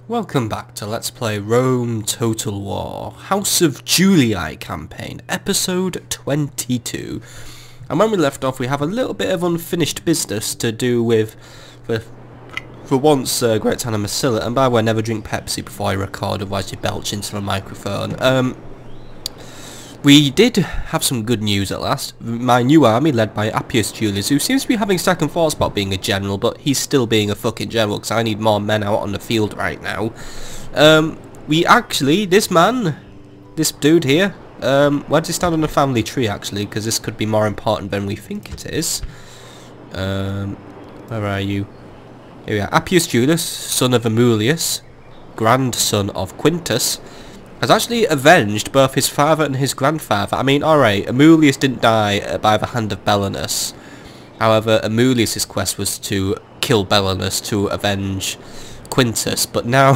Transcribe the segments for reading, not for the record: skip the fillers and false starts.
Welcome back to Let's Play Rome Total War House of Julii campaign, episode 22. And when we left off, we have a little bit of unfinished business to do with, for once, Great Town of Massila. And by the way, never drink Pepsi before I record, otherwise you belch into the microphone. We did have some good news at last. My new army, led by Amulius Julius, who seems to be having second thoughts about being a general, but he's still being a fucking general, because I need more men out on the field right now. We actually, this dude here, where does he stand on the family tree, actually, because this could be more important than we think it is. Where are you? Here we are. Amulius Julius, son of Amulius, grandson of Quintus, has actually avenged both his father and his grandfather. I mean, alright, Amulius didn't die by the hand of Belenus. However, Amulius' quest was to kill Belenus to avenge Quintus. But now,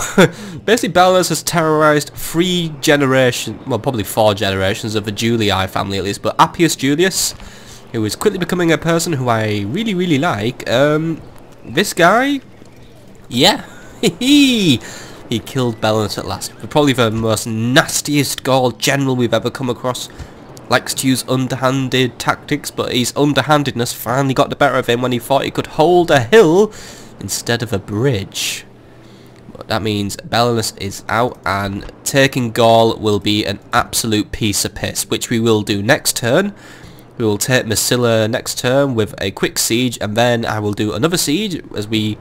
basically Belenus has terrorised 3 generations, well, probably 4 generations of the Julii family at least. But Amulius Julius, who is quickly becoming a person who I really, really like, this guy, yeah, he killed Belenus at last. Probably the most nastiest Gaul general we've ever come across. Likes to use underhanded tactics, but his underhandedness finally got the better of him when he thought he could hold a hill instead of a bridge. But that means Belenus is out, and taking Gaul will be an absolute piece of piss, which we will do next turn. We will take Massila next turn with a quick siege, and then I will do another siege as we'll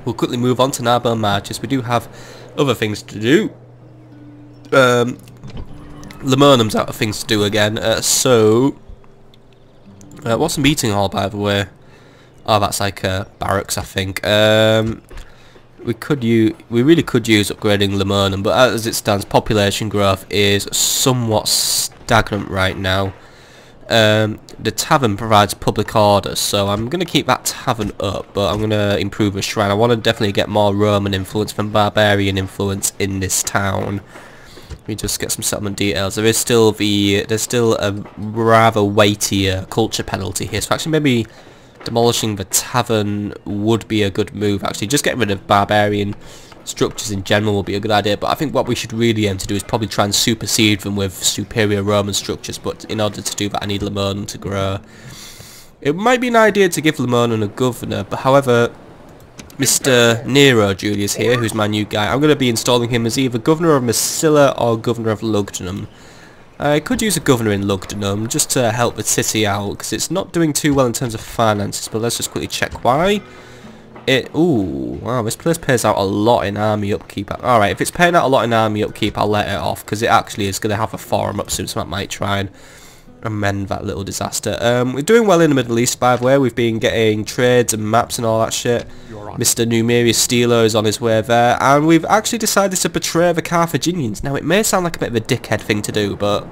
quickly move on to Narbonne marches. We do have other things to do. Lamernum's out of things to do again. What's a meeting hall, by the way? Oh, that's like barracks, I think. We really could use upgrading Lamernum, but as it stands, population growth is somewhat stagnant right now. The tavern provides public orders, so I'm going to keep that tavern up, but I'm going to improve the shrine. I want to definitely get more Roman influence than barbarian influence in this town. Let me just get some settlement details. There's still a rather weightier culture penalty here, so actually maybe demolishing the tavern would be a good move. Actually, just getting rid of barbarian structures in general will be a good idea, but I think what we should really aim to do is probably try and supersede them with superior Roman structures, but in order to do that I need Lamernum to grow. It might be an idea to give Lamernum a governor, but however, Mr. Nero Julius here, who's my new guy, I'm going to be installing him as either governor of Massila or governor of Lugdunum. I could use a governor in Lugdunum just to help the city out, because it's not doing too well in terms of finances, but let's just quickly check why. Ooh, wow, this place pays out a lot in army upkeep. Alright, if it's paying out a lot in army upkeep, I'll let it off, because it actually is going to have a forum up soon, so I might try and amend that little disaster. We're doing well in the Middle East, by the way. We've been getting trades and maps and all that shit. Mr. Numerius Stilo is on his way there, and we've actually decided to betray the Carthaginians. Now, it may sound like a bit of a dickhead thing to do, but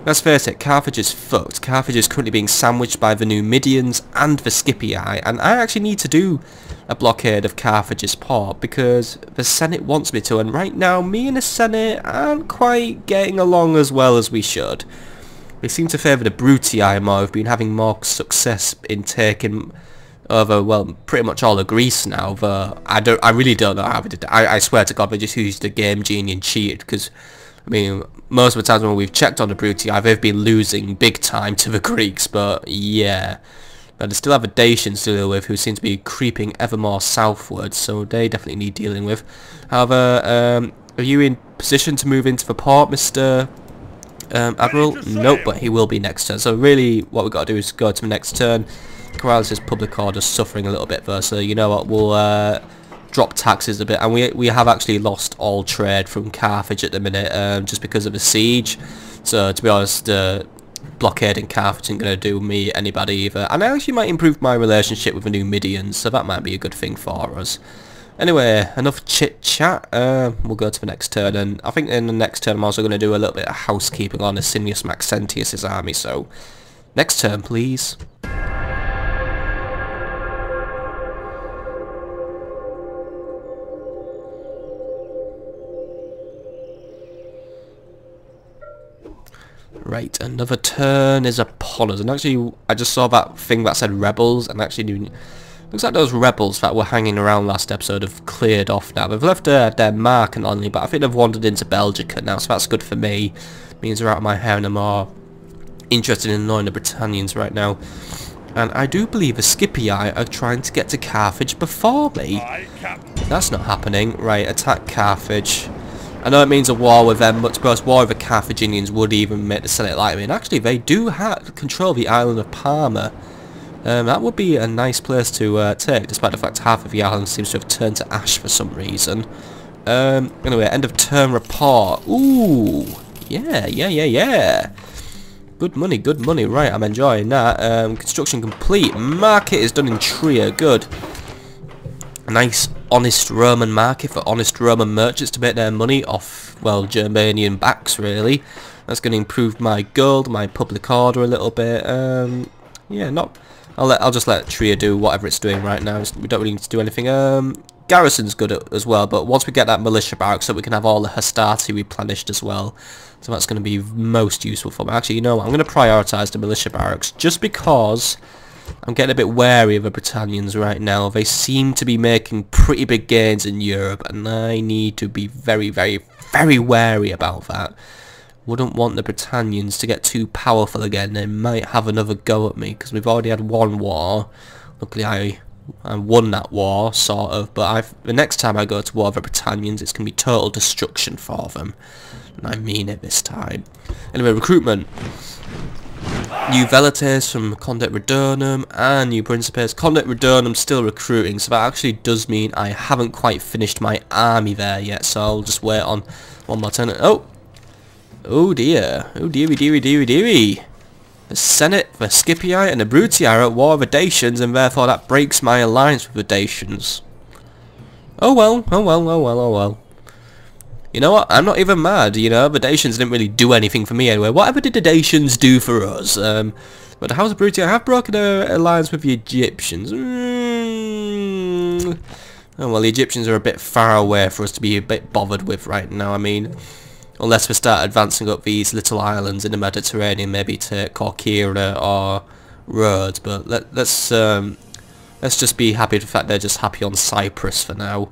let's face it, Carthage is fucked. Carthage is currently being sandwiched by the Numidians and the Scipii, and I actually need to do a blockade of Carthage's port because the Senate wants me to, and right now me and the Senate aren't quite getting along as well as we should. We seem to favour the Brutii more. We've been having more success in taking over, well, pretty much all of Greece now, though I really don't know how we did that. I swear to God, they just used the game genie and cheated, because I mean, most of the times when we've checked on the Brutii, they've been losing big time to the Greeks, but yeah. But they still have the Dacians to deal with, who seem to be creeping ever more southwards, so they definitely need dealing with. However, are you in position to move into the port, Mr. Admiral? Nope, but he will be next turn. So really, what we've got to do is go to the next turn. Corrales' public order suffering a little bit there, so you know what, we'll drop taxes a bit, and we have actually lost all trade from Carthage at the minute, just because of the siege. So to be honest, blockading Carthage isn't going to do me anybody either, and I actually might improve my relationship with the Numidians, so that might be a good thing for us. Anyway, enough chit chat. We'll go to the next turn, and I think in the next turn I'm also going to do a little bit of housekeeping on Asinius Maxentius' army, so next turn please. Right, another turn is upon us, and actually I just saw that thing that said rebels, and actually Looks like those rebels that were hanging around last episode have cleared off now. They've left their mark and only, but I think they've wandered into Belgica now, so that's good for me. Means they're out of my hair and I'm more interested in annoying the Britannians right now. And I do believe the Scipii are trying to get to Carthage before me. That's not happening. Right, attack Carthage. I know it means a war with them, but to be honest, war with the Carthaginians would even make the Senate like me. And actually, they do control the island of Parma. That would be a nice place to take, despite the fact half of the island seems to have turned to ash for some reason. Anyway, end of turn report. Ooh, yeah. Good money. Right, I'm enjoying that. Construction complete. Market is done in Trier. Good. A nice, honest Roman market for honest Roman merchants to make their money off, well, Germanian backs, really. That's going to improve my gold, my public order a little bit. Yeah, not... I'll just let Trier do whatever it's doing right now. We don't really need to do anything. Garrison's good as well, but once we get that militia barracks, so we can have all the hastati replenished as well. So that's going to be most useful for me. Actually, you know what? I'm going to prioritise the militia barracks just because I'm getting a bit wary of the Britannians right now. They seem to be making pretty big gains in Europe, and I need to be very, very, very wary about that. Wouldn't want the Britannians to get too powerful again. They might have another go at me, because we've already had one war. Luckily, I won that war, sort of, but the next time I go to war with the Britannians, it's going to be total destruction for them. And I mean it this time. Anyway, recruitment. New Velites from Condet Redonum and New Principes. Condet Redonum still recruiting, so that actually does mean I haven't quite finished my army there yet, so I'll just wait on one more turn. Oh dear. Oh dearie. The Senate, the Scipii and the Brutii are at war with the Dacians, and therefore that breaks my alliance with the Dacians. Oh well. You know what? I'm not even mad, you know. The Dacians didn't really do anything for me anyway. Whatever did the Dacians do for us? But the House of Brutii have broken an alliance with the Egyptians. Oh well, the Egyptians are a bit far away for us to be a bit bothered with right now. I mean, unless we start advancing up these little islands in the Mediterranean, maybe to Corcyra or Rhodes. But let's just be happy with the fact they're just happy on Cyprus for now.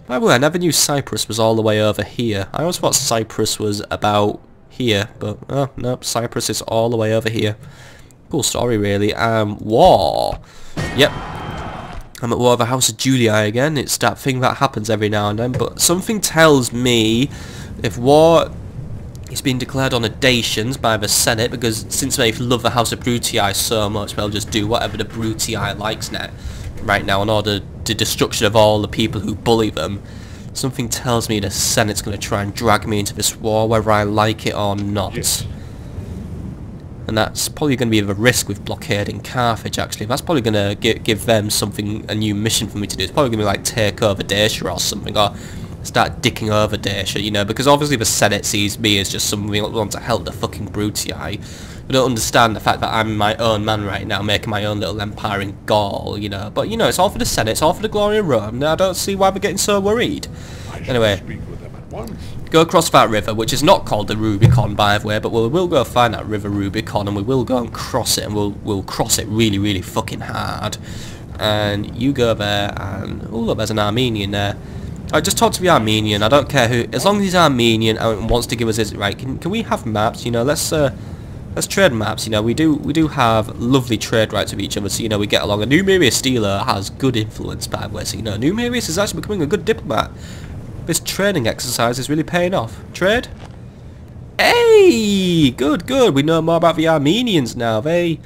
By the way, I never knew Cyprus was all the way over here. I always thought Cyprus was about here, but oh no, Cyprus is all the way over here. Cool story, really. War. Yep. I'm at war with the House of Julii again. It's that thing that happens every now and then, but something tells me if war is being declared on the Dacians by the Senate, because since they love the House of Brutii so much, they'll just do whatever the Brutii likes now, right now, in order to destruction of all the people who bully them. Something tells me the Senate's going to try and drag me into this war, whether I like it or not. Yes. And that's probably going to be the risk with blockading Carthage, actually. That's probably going to give them a new mission for me to do. It's probably going to be like take over Dacia or something, or start dicking over Dacia, you know, because obviously the Senate sees me as just somebody who wants to help the fucking Brutii. I don't understand the fact that I'm my own man right now, making my own little empire in Gaul, you know. But, you know, it's all for the Senate, it's all for the glory of Rome. I don't see why we're getting so worried. Anyway, go across that river, which is not called the Rubicon, by the way, but we will go find that river Rubicon, and we will go and cross it, and we'll cross it really, really fucking hard. And you go there, and... oh, look, there's an Armenian there. I just talk to the Armenian. I don't care who... as long as he's Armenian and wants to give us his... right, can we have maps, you know? Let's trade maps, you know. We do have lovely trade rights with each other, so, you know, we get along. And Numerius Steeler has good influence, by the way, so, you know, Numerius is actually becoming a good diplomat. This training exercise is really paying off. Trade? Hey! Good. We know more about the Armenians now. They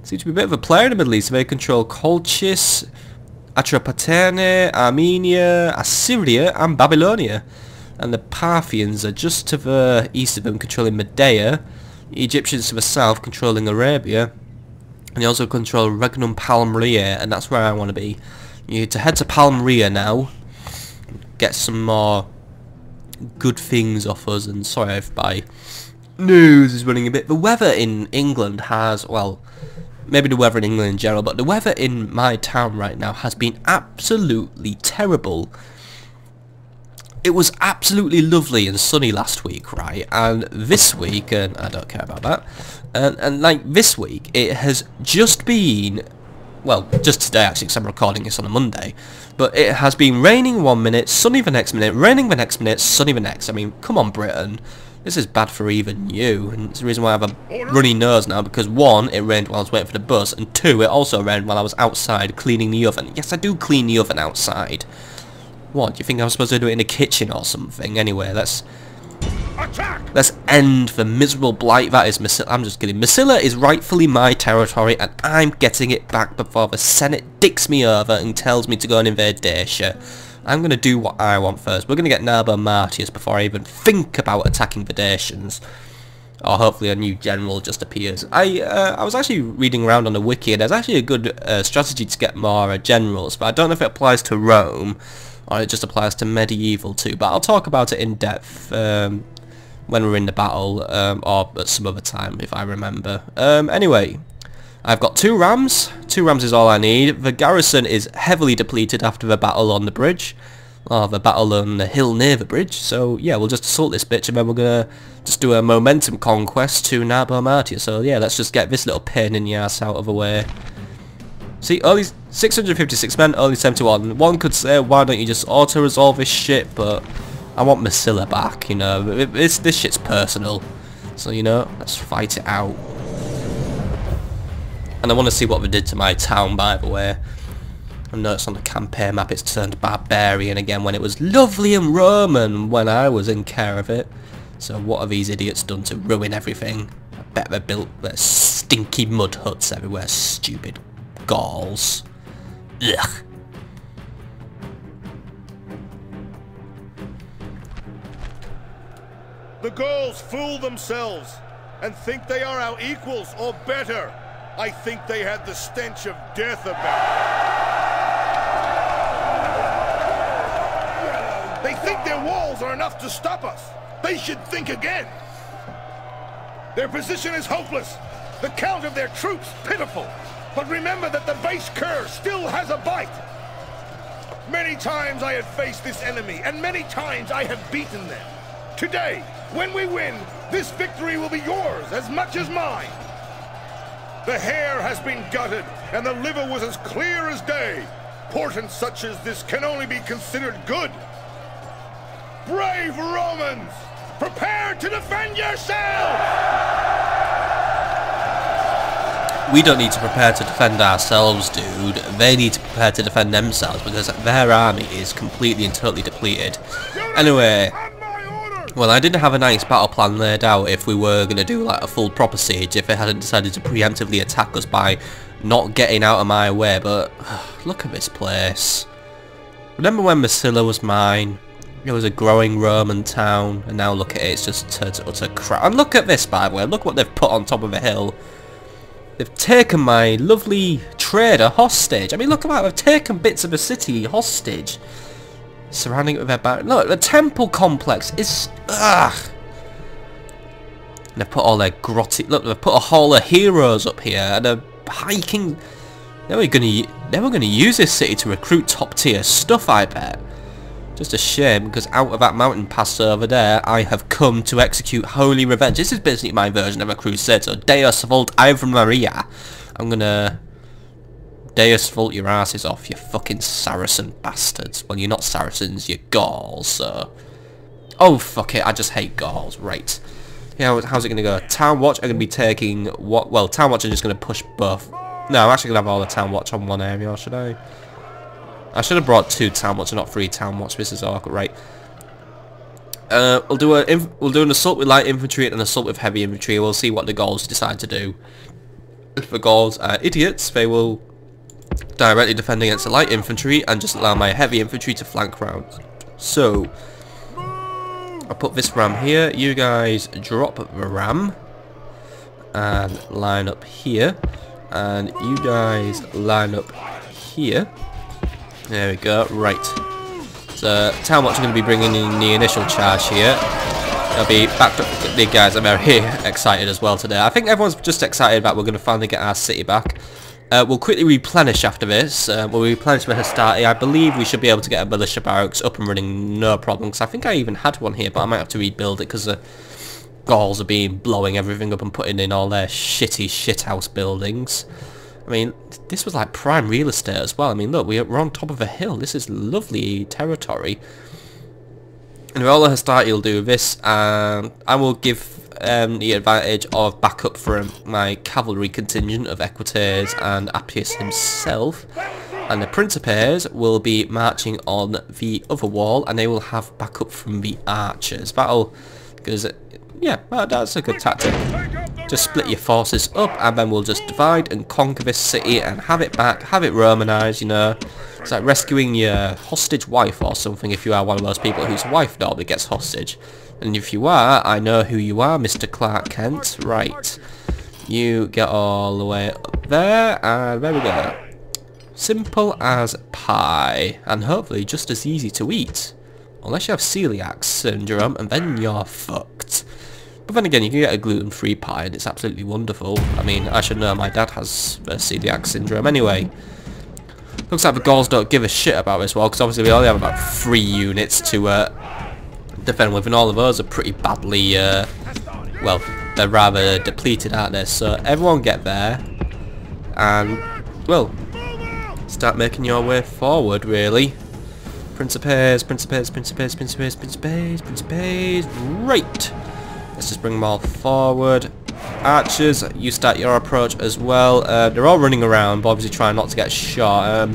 seem to be a bit of a player in the Middle East. They control Colchis, Atropatene, Armenia, Assyria, and Babylonia. And the Parthians are just to the east of them, controlling Medea. The Egyptians to the south, controlling Arabia. And they also control Regnum Palmyria, and that's where I want to be. You need to head to Palmyria now. Get some more good things off us, and sorry if my news is running a bit. The weather in England has, well, maybe the weather in England in general, but the weather in my town right now has been absolutely terrible. It was absolutely lovely and sunny last week, right? And this week, and I don't care about that, and like this week, it has just been well, just today actually, because I'm recording this on a Monday. But it has been raining 1 minute, sunny the next minute, raining the next minute, sunny the next. I mean, come on, Britain. This is bad for even you, and it's the reason why I have a runny nose now, because 1, it rained while I was waiting for the bus, and 2, it also rained while I was outside cleaning the oven. Yes, I do clean the oven outside. What, do you think I'm supposed to do it in the kitchen or something? Anyway, let's end the miserable blight that is Massila. I'm just kidding. Massila is rightfully my territory, and I'm getting it back before the Senate dicks me over and tells me to go and invade Dacia. I'm going to do what I want first. We're going to get Narbo Martius before I even think about attacking the Dacians. Or hopefully a new general just appears. I was actually reading around on the wiki, and there's actually a good strategy to get more generals, but I don't know if it applies to Rome, or it just applies to medieval too, but I'll talk about it in depth when we're in the battle, or at some other time if I remember. Anyway, I've got 2 rams. 2 rams is all I need. The garrison is heavily depleted after the battle on the bridge, or the battle on the hill near the bridge, so yeah, we'll just assault this bitch, and then we're gonna just do a momentum conquest to Narbo Martius. So yeah, let's just get this little pain in the ass out of the way. See, only 656 men, only 71. One could say, why don't you just auto-resolve this shit, but I want Massila back, you know. This shit's personal. So, you know, let's fight it out. And I want to see what they did to my town, by the way. I noticed on the campaign map it's turned barbarian again when it was lovely and Roman when I was in care of it. So what have these idiots done to ruin everything? I bet they built their stinky mud huts everywhere, stupid Gauls. Ugh. The Gauls fool themselves and think they are our equals or better. I think they had the stench of death about them. They think their walls are enough to stop us. They should think again. Their position is hopeless. The count of their troops pitiful. But remember that the base cur still has a bite. Many times I have faced this enemy, and many times I have beaten them. Today, when we win, this victory will be yours as much as mine. The hair has been gutted, and the liver was as clear as day. Portent such as this can only be considered good. Brave Romans, prepare to defend yourselves! We don't need to prepare to defend ourselves, dude. They need to prepare to defend themselves because their army is completely and totally depleted. Anyway, well, I didn't have a nice battle plan laid out if we were going to do like a full proper siege, if they hadn't decided to preemptively attack us by not getting out of my way, but look at this place. Remember when Massila was mine? It was a growing Roman town, and now look at it, it's just turned to utter crap. And look at this, by the way, look what they've put on top of the hill. They've taken my lovely trader hostage. I mean, look at that, they've taken bits of the city hostage. Surrounding it with their back. Look, the temple complex is... ugh. And they've put all their grotty... Look, they've put a hall of heroes up here, and they're hiking... They were gonna use this city to recruit top tier stuff, I bet. Just a shame, because out of that mountain pass over there, I have come to execute holy revenge. This is basically my version of a crusade, so Deus Vult Ave Maria. I'm gonna... Deus Vult your asses off, you fucking Saracen bastards. Well, you're not Saracens, you're Gauls, so... Oh, fuck it, I just hate Gauls, right. Yeah, how's it gonna go? Town Watch, I'm gonna be taking... what? Well, Town Watch, I'm just gonna push both. No, I'm actually gonna have all the Town Watch on one area, or should I? I should have brought 2 Town Watch and not 3 Town Watch. This is awkward, right? We'll do an assault with light infantry and an assault with heavy infantry. We'll see what the Gauls decide to do. If the Gauls are idiots, they will directly defend against the light infantry and just allow my heavy infantry to flank round. So I'll put this ram here. You guys drop the ram and line up here, and you guys line up here. There we go, right. So, Town Watch are going to be bringing in the initial charge here. They'll be backed up. The guys are very excited as well today. I think everyone's just excited about we're going to finally get our city back. We'll quickly replenish after this. We'll replenish the Hastati. I believe we should be able to get a militia barracks up and running, no problem. Because I think I even had one here, but I might have to rebuild it because the Gauls are blowing everything up and putting in all their shitty shithouse buildings. I mean, this was like prime real estate as well. I mean, look, we're on top of a hill. This is lovely territory. And Roller Hastati will do this, and I will give the advantage of backup from my cavalry contingent of Equites and Appius himself. And the Principes will be marching on the other wall, and they will have backup from the archers. That'll, because yeah, that's a good tactic. Just split your forces up, and then we'll just divide and conquer this city and have it back, have it Romanized, you know. It's like rescuing your hostage wife or something if you are one of those people whose wife normally gets hostage. And if you are, I know who you are, Mr. Clark Kent. Right. You get all the way up there, and there we go. Simple as pie, and hopefully just as easy to eat. Unless you have celiac syndrome, and then you're fucked. But then again, you can get a gluten-free pie, and it's absolutely wonderful. I mean, I should know my dad has celiac syndrome anyway. Looks like the Gauls don't give a shit about this well, because obviously we only have about 3 units to defend with, and all of those are pretty badly, well, they're rather depleted, aren't they? So everyone get there, and, well, start making your way forward, really. Principes, Principes, Principes, Principes, Principes, Principes, right! Let's just bring them all forward. Archers, you start your approach as well. They're all running around, but obviously trying not to get shot.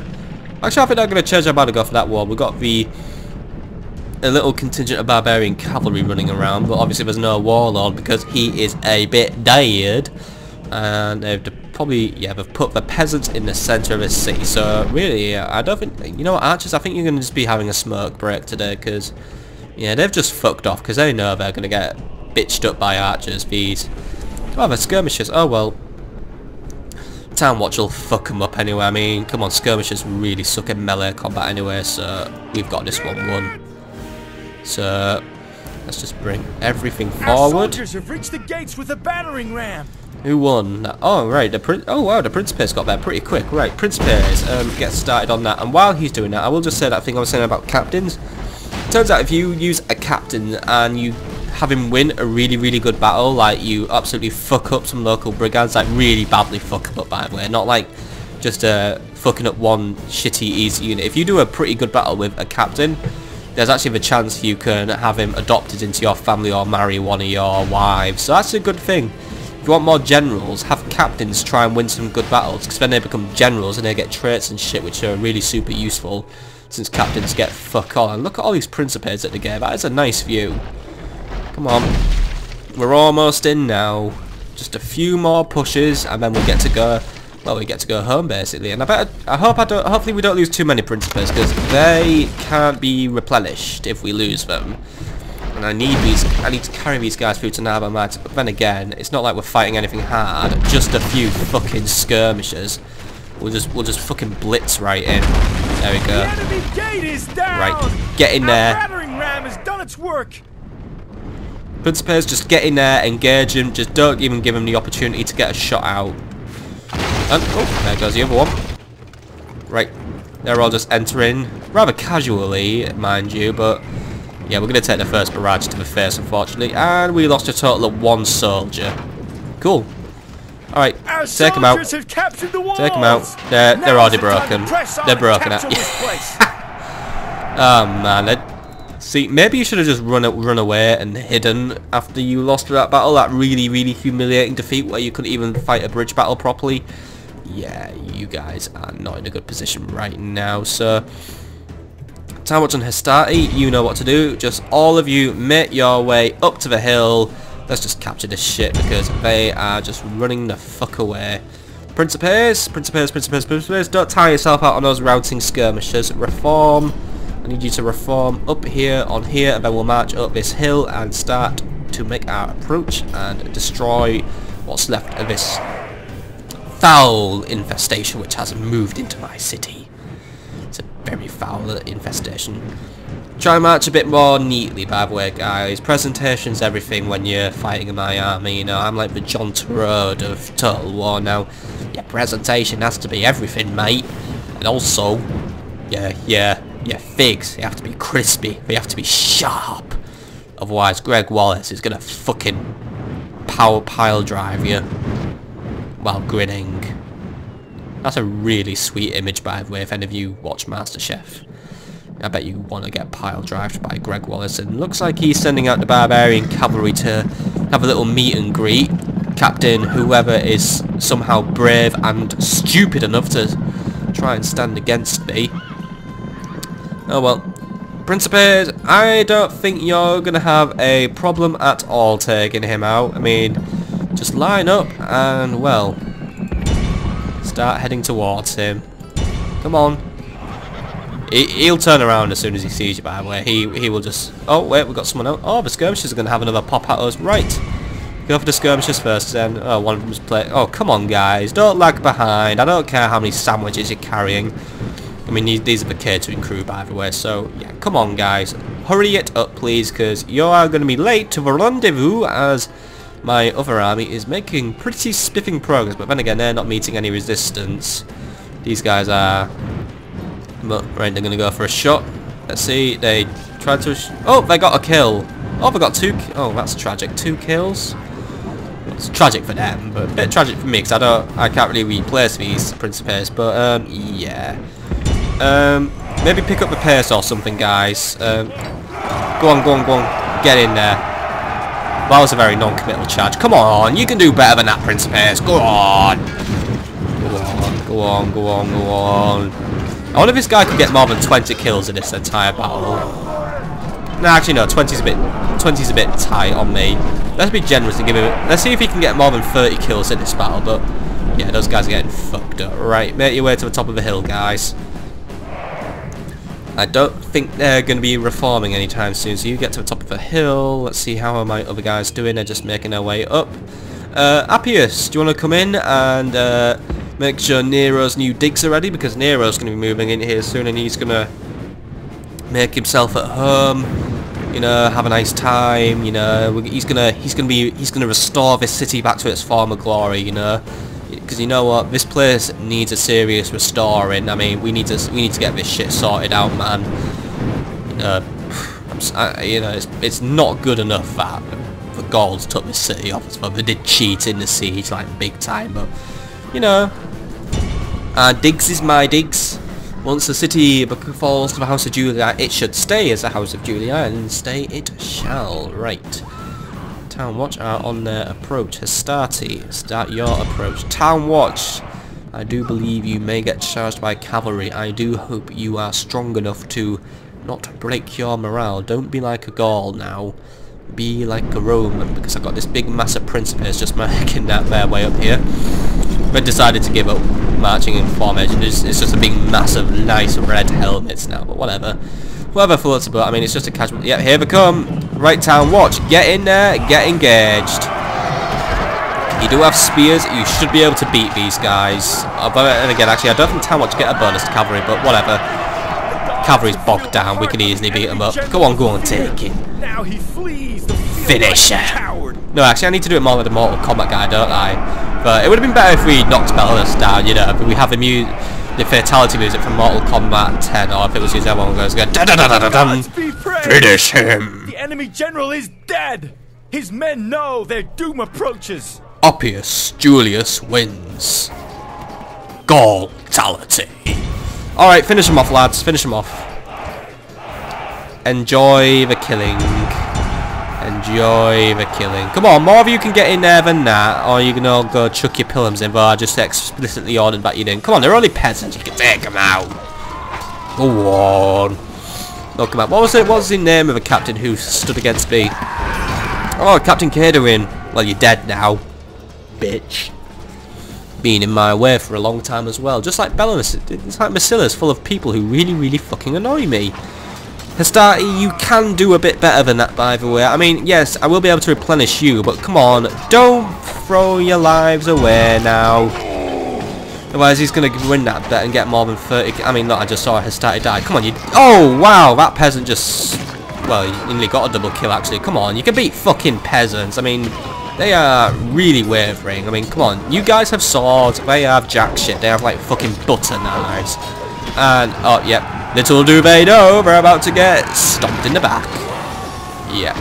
Actually, I think I'm going to change our to go for that wall. We've got a little contingent of barbarian cavalry running around, but obviously there's no warlord because he is a bit dead. And they've probably, yeah, they've put the peasants in the centre of the city. So really, I don't think, you know what, archers, I think you're going to just be having a smoke break today, because, yeah, they've just fucked off, because they know they're going to get bitched up by archers. These, oh, they're skirmishers. Oh well, Town Watch will fuck them up anyway. I mean, come on, skirmishers really suck in melee combat anyway, so we've got this one won. So let's just bring everything forward. Our soldiers have reached the gates with a battering ram. Who won that? Oh right, oh wow, the Principes got there pretty quick. Right, Principes get started on that, and while he's doing that, I will just say that thing I was saying about captains. Turns out if you use a captain and you have him win a really good battle, like you absolutely fuck up some local brigands, like really badly fuck them up, by the way, not like just fucking up one shitty easy unit. If you do a pretty good battle with a captain, there's actually the chance you can have him adopted into your family or marry one of your wives, so that's a good thing. If you want more generals, have captains try and win some good battles, because then they become generals and they get traits and shit which are really super useful, since captains get fuck all. And look at all these Principes at the game, that is a nice view. Come on, we're almost in now. Just a few more pushes, and then we'll get to go. Well, we get to go home basically. And hopefully we don't lose too many Principes, because they can't be replenished if we lose them. And I need to carry these guys through to Narbermat. But then again, it's not like we're fighting anything hard. Just a few fucking skirmishers. We'll just fucking blitz right in. There we go. The enemy gate is down. Right, get in there. Our battering ram has done its work. Principes, just get in there, engage him, just don't even give him the opportunity to get a shot out. And, oh, there goes the other one. Right, they're all just entering, rather casually, mind you, but yeah, we're going to take the first barrage to the face, unfortunately, and we lost a total of 1 soldier. Cool. Alright, take them out. Take them out. They're already broken. They're broken out. Oh man, see, maybe you should have just run away and hidden after you lost that battle. That really humiliating defeat where you couldn't even fight a bridge battle properly. Yeah, you guys are not in a good position right now. So, Town Watch and Hastati, you know what to do. Just all of you make your way up to the hill. Let's just capture this shit because they are just running the fuck away. Principes, don't tire yourself out on those routing skirmishers. Reform. I need you to reform up here on here, and then we'll march up this hill and start to make our approach and destroy what's left of this foul infestation which has moved into my city. It's a very foul infestation. Try and march a bit more neatly, by the way, guys. Presentation's everything when you're fighting in my army, you know. I'm like the John Turod of Total War now. Yeah, presentation has to be everything, mate. And also, yeah, figs, they have to be crispy, they have to be sharp. Otherwise, Greg Wallace is gonna fucking power pile drive you while grinning. That's a really sweet image, by the way, if any of you watch MasterChef. I bet you want to get pile-drived by Greg Wallace. And looks like he's sending out the barbarian cavalry to have a little meet and greet. Captain, whoever is somehow brave and stupid enough to try and stand against me. Oh well. Principes, I don't think you're going to have a problem at all taking him out. I mean, just line up and, well, start heading towards him. Come on. He'll turn around as soon as he sees you, by the way. He will just... Oh, wait, we've got someone else. Oh, the skirmishers are going to have another pop at us. Right. Go for the skirmishers first, then. Oh, one of them's play... Oh, come on, guys. Don't lag behind. I don't care how many sandwiches you're carrying. I mean, these are the catering crew, by the way. So, yeah, come on, guys. Hurry it up, please, because you are going to be late to the rendezvous as my other army is making pretty spiffing progress. But then again, they're not meeting any resistance. These guys are... Right, they're going to go for a shot. Let's see, they tried to... Oh, they got a kill. Oh, they got two... Oh, that's tragic. 2 kills. It's tragic for them, but a bit tragic for me, because I can't really replace these Principes, but, yeah. Maybe pick up the pace or something, guys. Go on, go on, go on. Get in there. That was a very non-committal charge. Come on, you can do better than that, Principes. Go on. Go on, go on, go on, go on. I wonder if this guy could get more than 20 kills in this entire battle. No, actually no, 20's a bit tight on me. Let's be generous and give him... Let's see if he can get more than 30 kills in this battle, but... Yeah, those guys are getting fucked up. Right, make your way to the top of the hill, guys. I don't think they're going to be reforming anytime soon, so you get to the top of the hill. Let's see how are my other guys doing. They're just making their way up. Appius, do you want to come in and... make sure Nero's new digs are ready, because Nero's going to be moving in here soon and he's going to make himself at home, you know, have a nice time, you know. He's going to restore this city back to its former glory, you know, because you know what, this place needs a serious restoring. I mean, we need to get this shit sorted out, man. You know, it's not good enough that the Gauls took this city off us, but they did cheat in the siege like big time, but you know. Digs is my digs. Once the city falls to the House of Julian, it should stay as the House of Julian, and stay it shall. Right. Town Watch are on their approach. Hastati, start your approach. Town Watch, I do believe you may get charged by cavalry. I do hope you are strong enough to not break your morale. Don't be like a Gaul now. Be like a Roman, because I've got this big mass of Principes just making their way up here. They decided to give up marching in formation. It's just a big mass of nice red helmets now, but whatever. Whoever floats about, I mean, it's just a casual... Yeah, here they come. Right, Town Watch, get in there, get engaged. You do have spears, you should be able to beat these guys. And again, actually, I don't think Town Watch get a bonus to cavalry, but whatever. Cavalry's bogged down, we can easily beat them up. Go on, take it. Now he flees the Finish him. No, actually, I need to do it more like the Mortal Kombat guy, don't I? But it would have been better if we knocked Belenus down, you know, but we have the fatality music from Mortal Kombat 10, or if it was used, everyone goes, da da da da da da. Finish him. The enemy general is dead. His men know their doom approaches. Amulius Julius wins. Gaul-tality. Alright, finish him off, lads. Finish him off. Enjoy the killing. Enjoy the killing. Come on, more of you can get in there than that, or you can all go chuck your pilums in, but I just explicitly ordered that you didn't. Come on, they're only peasants. You can take them out. Go on. Oh, come on. What was the name of the captain who stood against me? Oh, Captain Catering. Well, you're dead now. Bitch. Been in my way for a long time as well. Just like Belenus. It's like Massila's full of people who really, really fucking annoy me. Hastati, you can do a bit better than that, by the way. I mean, yes, I will be able to replenish you, but come on, don't throw your lives away now. Otherwise, he's going to win that bet and get more than 30... I mean, no, I just saw Hastati die. Come on, you... Oh, wow, that peasant just... Well, he nearly got a double kill, actually. Come on, you can beat fucking peasants. I mean, they are really wavering. I mean, come on, you guys have swords. They have jack shit. They have, like, fucking butter knives. And, oh, yep. Little do they know, they're about to get stomped in the back. Yeah.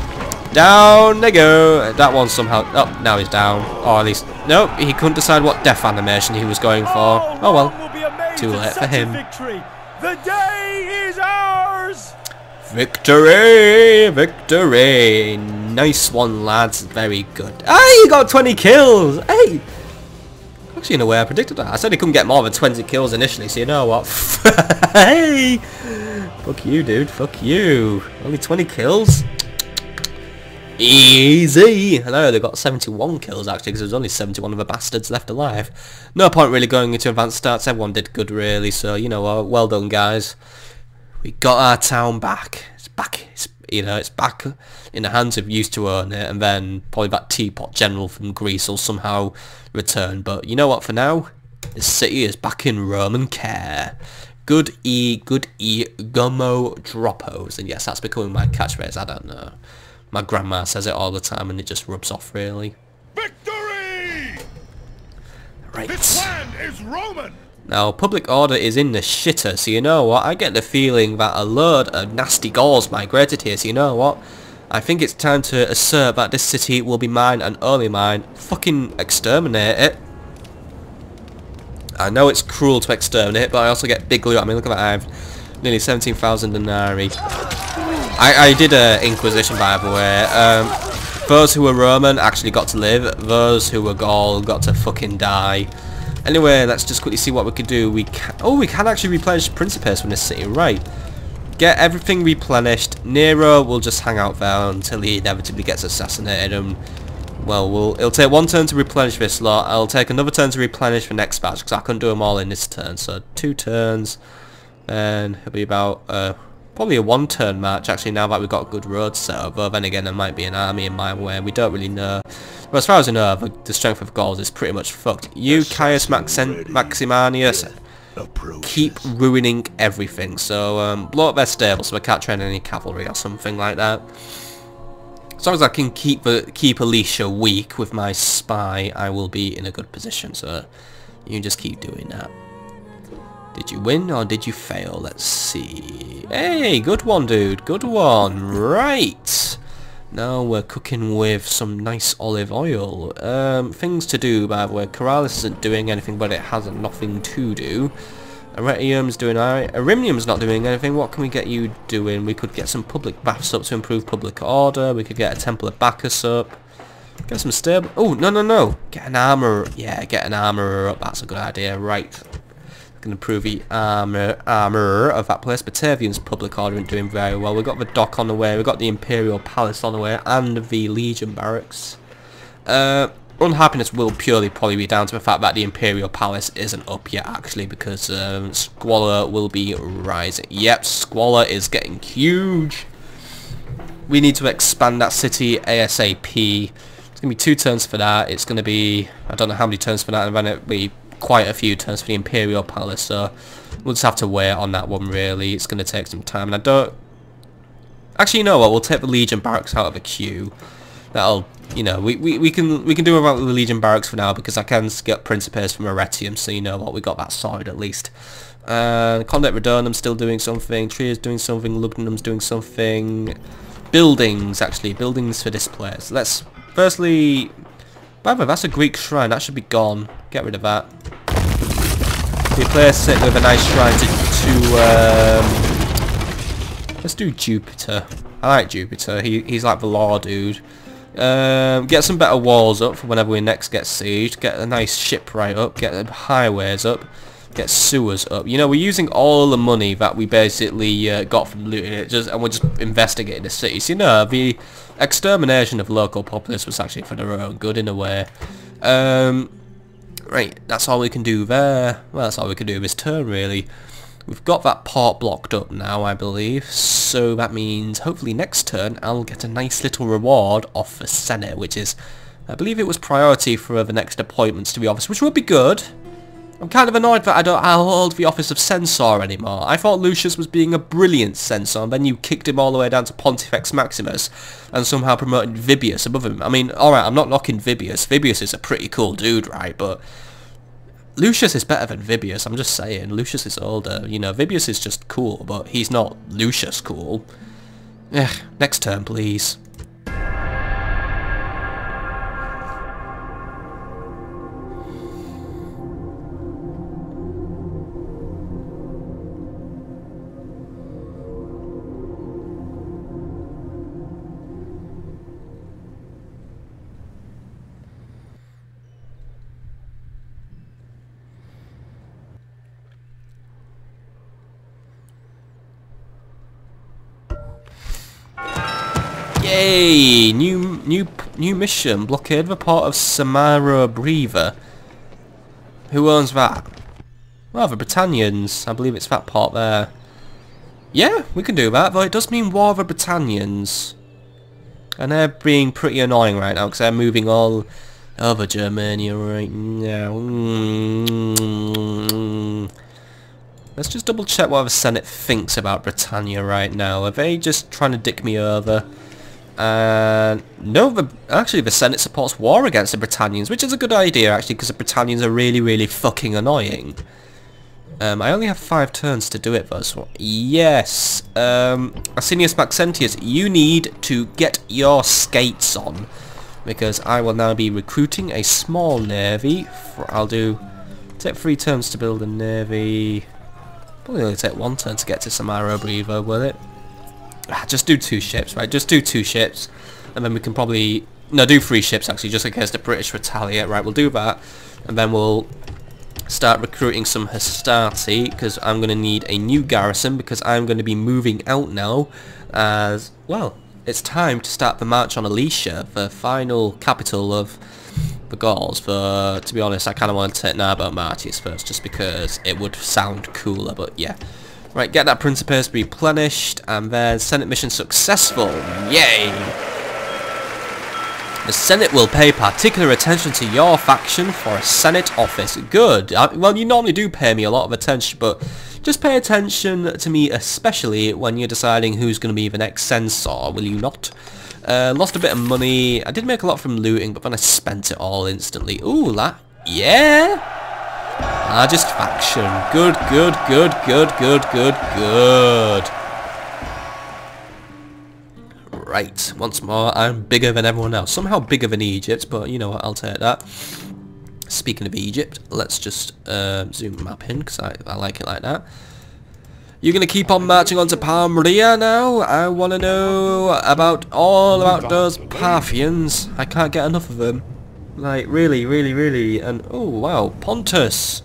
Down they go. That one somehow... Oh, now he's down. Or at least... Nope, he couldn't decide what death animation he was going for. Oh well. Too late for him. The day is ours! Victory! Victory! Nice one, lads. Very good. Hey, you got 20 kills! Hey! Actually, in a way, I predicted that. I said he couldn't get more than 20 kills initially, so you know what? Hey! Fuck you, dude. Fuck you. Only 20 kills? Easy! I know they got 71 kills actually, because there's only 71 of the bastards left alive. No point really going into advanced stats. Everyone did good really, so you know what? Well done, guys. We got our town back. It's back. It's back in the hands of used to own it, and then probably that teapot general from Greece will somehow return. But you know what? For now, the city is back in Roman care. Good E, Gummo Dropos, and yes, that's becoming my catchphrase. I don't know. My grandma says it all the time, and it just rubs off really. Victory! Right. This land is Roman. Now, public order is in the shitter, so you know what? I get the feeling that a load of nasty Gauls migrated here, so you know what? I think it's time to assert that this city will be mine and only mine. Fucking exterminate it. I know it's cruel to exterminate, but I also get big loot. I mean, look at that, I have nearly 17,000 denarii. I did a Inquisition, by the way. Those who were Roman actually got to live. Those who were Gaul got to fucking die. Anyway, let's just quickly see what we could do. We can actually replenish Principes from this city, right? Get everything replenished. Nero will just hang out there until he inevitably gets assassinated. And well, it'll take one turn to replenish this lot. I'll take another turn to replenish the next batch because I couldn't do them all in this turn. So 2 turns, and it'll be about probably a 1-turn match. Actually, now that we've got a good road set up. But then again, there might be an army in my way. We don't really know. But as far as I know, the strength of Gauls is pretty much fucked. You, Caius Maximianus, keep ruining everything. So blow up their stable so I can't train any cavalry or something like that. As long as I can keep Alicia weak with my spy, I will be in a good position. So you just keep doing that. Did you win or did you fail? Let's see. Hey, good one, dude. Good one. Right. Now we're cooking with some nice olive oil. Things to do, by the way. Corrales isn't doing anything, but it has nothing to do. Arretium's doing alright. Arimnium's not doing anything. What can we get you doing? We could get some public baths up to improve public order. We could get a Temple of Bacchus up. Get some stable... Oh, no. Get an armor. Yeah, get an armorer up. That's a good idea. Right. Can improve the armor of that place. Batavian's public order isn't doing very well. We've got the dock on the way, we've got the Imperial Palace on the way, and the Legion Barracks. Unhappiness will purely probably be down to the fact that the Imperial Palace isn't up yet, actually, because Squalor will be rising. Yep, Squalor is getting huge. We need to expand that city ASAP. It's going to be 2 turns for that. It's going to be, I don't know how many turns for that, and then it'll be quite a few turns for the Imperial Palace, so we'll just have to wait on that one really. It's going to take some time, and I don't... Actually, you know what, we'll take the Legion Barracks out of the queue. That'll, you know, we can do about the Legion Barracks for now, because I can get Principes from Arretium, so you know what, we got that sorted at least. Condet Redonum's still doing something, Tria's doing something, Lugdunum's doing something. Buildings, actually, buildings for this place. Let's, firstly... By the way, that's a Greek shrine, that should be gone. Get rid of that. Replace it with a nice shrine to let's do Jupiter. I like Jupiter, he's like the law dude. Get some better walls up for whenever we next get sieged. Get a nice shipwright up, get the highways up, get sewers up. You know, we're using all the money that we basically got from looting it, and we're just investigating the city. So, you know, the extermination of local populace was actually for their own good in a way. Right, that's all we can do there. Well, that's all we can do this turn really. We've got that port blocked up now, I believe, so that means hopefully next turn I'll get a nice little reward off the Senate, which is, I believe it was priority for the next appointments to the office, which would be good. I'm kind of annoyed that I'll hold the office of Censor anymore. I thought Lucius was being a brilliant censor, and then you kicked him all the way down to Pontifex Maximus, and somehow promoted Vibius above him. I mean, alright, I'm not knocking Vibius. Vibius is a pretty cool dude, right, but... Lucius is better than Vibius, I'm just saying. Lucius is older, you know, Vibius is just cool, but he's not Lucius cool. Next turn, please. Yay! New mission. Blockade the port of Samara Breva. Who owns that? Well, the Britannians. I believe it's that port there. Yeah, we can do that, though it does mean War of the Britannians. And they're being pretty annoying right now, because they're moving all over Germania right now. Let's just double check what the Senate thinks about Britannia right now. Are they just trying to dick me over? No, actually the Senate supports war against the Britannians, which is a good idea actually, because the Britannians are really, really fucking annoying. I only have 5 turns to do it though, so yes. Asinius Maxentius, you need to get your skates on, because I will now be recruiting a small navy. I'll take 3 turns to build a navy. Probably only take 1 turn to get to Samara Breva, will it? Just do 2 ships, right? Just do 2 ships, and then we can probably... No, do 3 ships actually, just in case the British retaliate. Right, we'll do that, and then we'll start recruiting some Hastati, because I'm going to need a new garrison, because I'm going to be moving out now, as, well, it's time to start the march on Alicia, the final capital of the Gauls. To be honest, I kind of want to take Narbo Martius first, just because it would sound cooler, but yeah. Right, get that Principes replenished, and then Senate mission successful. Yay! The Senate will pay particular attention to your faction for a Senate office. Good. Well, you normally do pay me a lot of attention, but just pay attention to me especially when you're deciding who's going to be the next censor, will you not? Lost a bit of money. I did make a lot from looting, but then I spent it all instantly. Ooh, yeah! Largest faction. Good, good, good, good, good, good, good. Right, once more, I'm bigger than everyone else. Somehow bigger than Egypt, but you know what, I'll take that. Speaking of Egypt, let's just zoom the map in, because I like it like that. You're going to keep on marching on to Palmyra now? I want to know all about those Parthians. I can't get enough of them. Like, really, really, really. And, oh, wow, Pontus.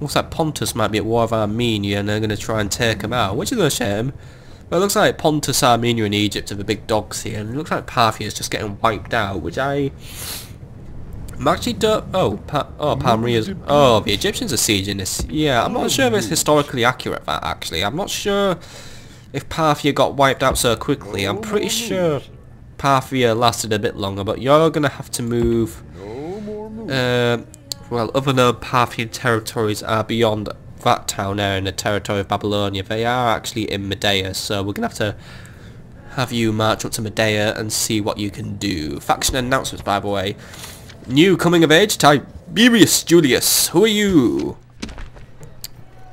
Looks like Pontus might be at war with Armenia, and they're going to try and take them out, which is a shame. But it looks like Pontus, Armenia, and Egypt are the big dogs here, and it looks like Parthia is just getting wiped out, which I'm actually don't... Palmyra's... Oh, the Egyptians are sieging this. Yeah, I'm not sure if it's historically accurate, that, actually. I'm not sure if Parthia got wiped out so quickly. I'm pretty sure Parthia lasted a bit longer, but you're going to have to move... well, other than Parthian territories are beyond that town area in the territory of Babylonia. They are actually in Medea, so we're going to have you march up to Medea and see what you can do. Faction announcements, by the way. New coming of age, Amulius Julius. Who are you?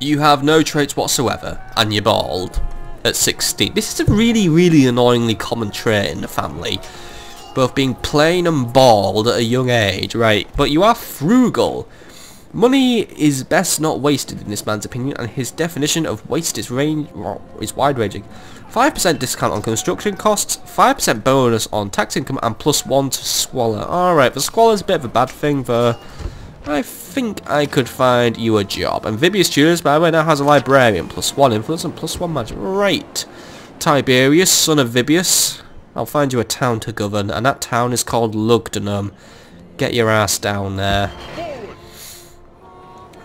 You have no traits whatsoever, and you're bald at 16. This is a really, really annoyingly common trait in the family. Both being plain and bald at a young age, right? But you are frugal. Money is best not wasted in this man's opinion, and his definition of waste is wide-ranging. 5% discount on construction costs, 5% bonus on tax income, and +1 to squalor. Alright, the squalor's a bit of a bad thing, but I think I could find you a job. And Amulius Julius, by the way, now has a librarian, +1 influence and +1 magic. Right. Tiberius, son of Vibius. I'll find you a town to govern, and that town is called Lugdunum. Get your ass down there.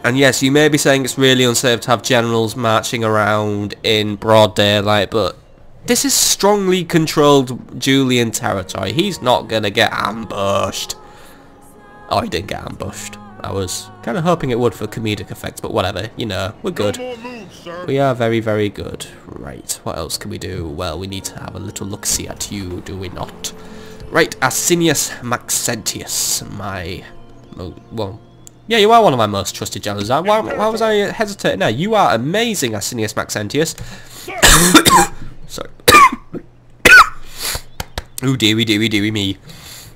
And yes, you may be saying it's really unsafe to have generals marching around in broad daylight, but this is strongly controlled Julian territory. He's not gonna get ambushed. Oh, he didn't get ambushed. I was kind of hoping it would for comedic effects, but whatever, you know, we're good. We are very, very good. Right, what else can we do? Well, we need to have a little look-see at you, do we not? Right, Asinius Maxentius, well, yeah, you are one of my most trusted generals. Why was I hesitating now? You are amazing, Asinius Maxentius. Sorry. Oh, dearie me.